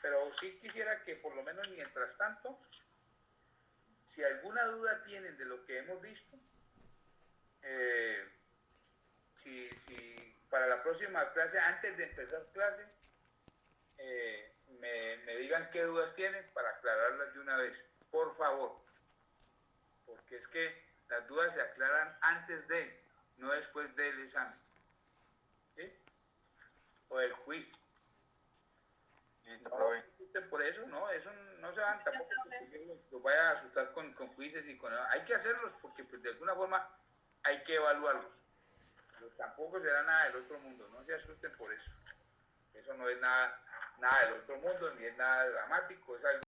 Pero sí quisiera que por lo menos mientras tanto, si alguna duda tienen de lo que hemos visto, si para la próxima clase, antes de empezar clase, me digan qué dudas tienen para aclararlas de una vez, por favor, porque es que las dudas se aclaran antes de, no después del examen, ¿sí? O del quiz. Por eso no se van tampoco, los vaya a asustar con quizzes y hay que hacerlos porque pues, de alguna forma hay que evaluarlos, pero tampoco será nada del otro mundo, no se asusten por eso no es nada del otro mundo, ni es nada dramático, es algo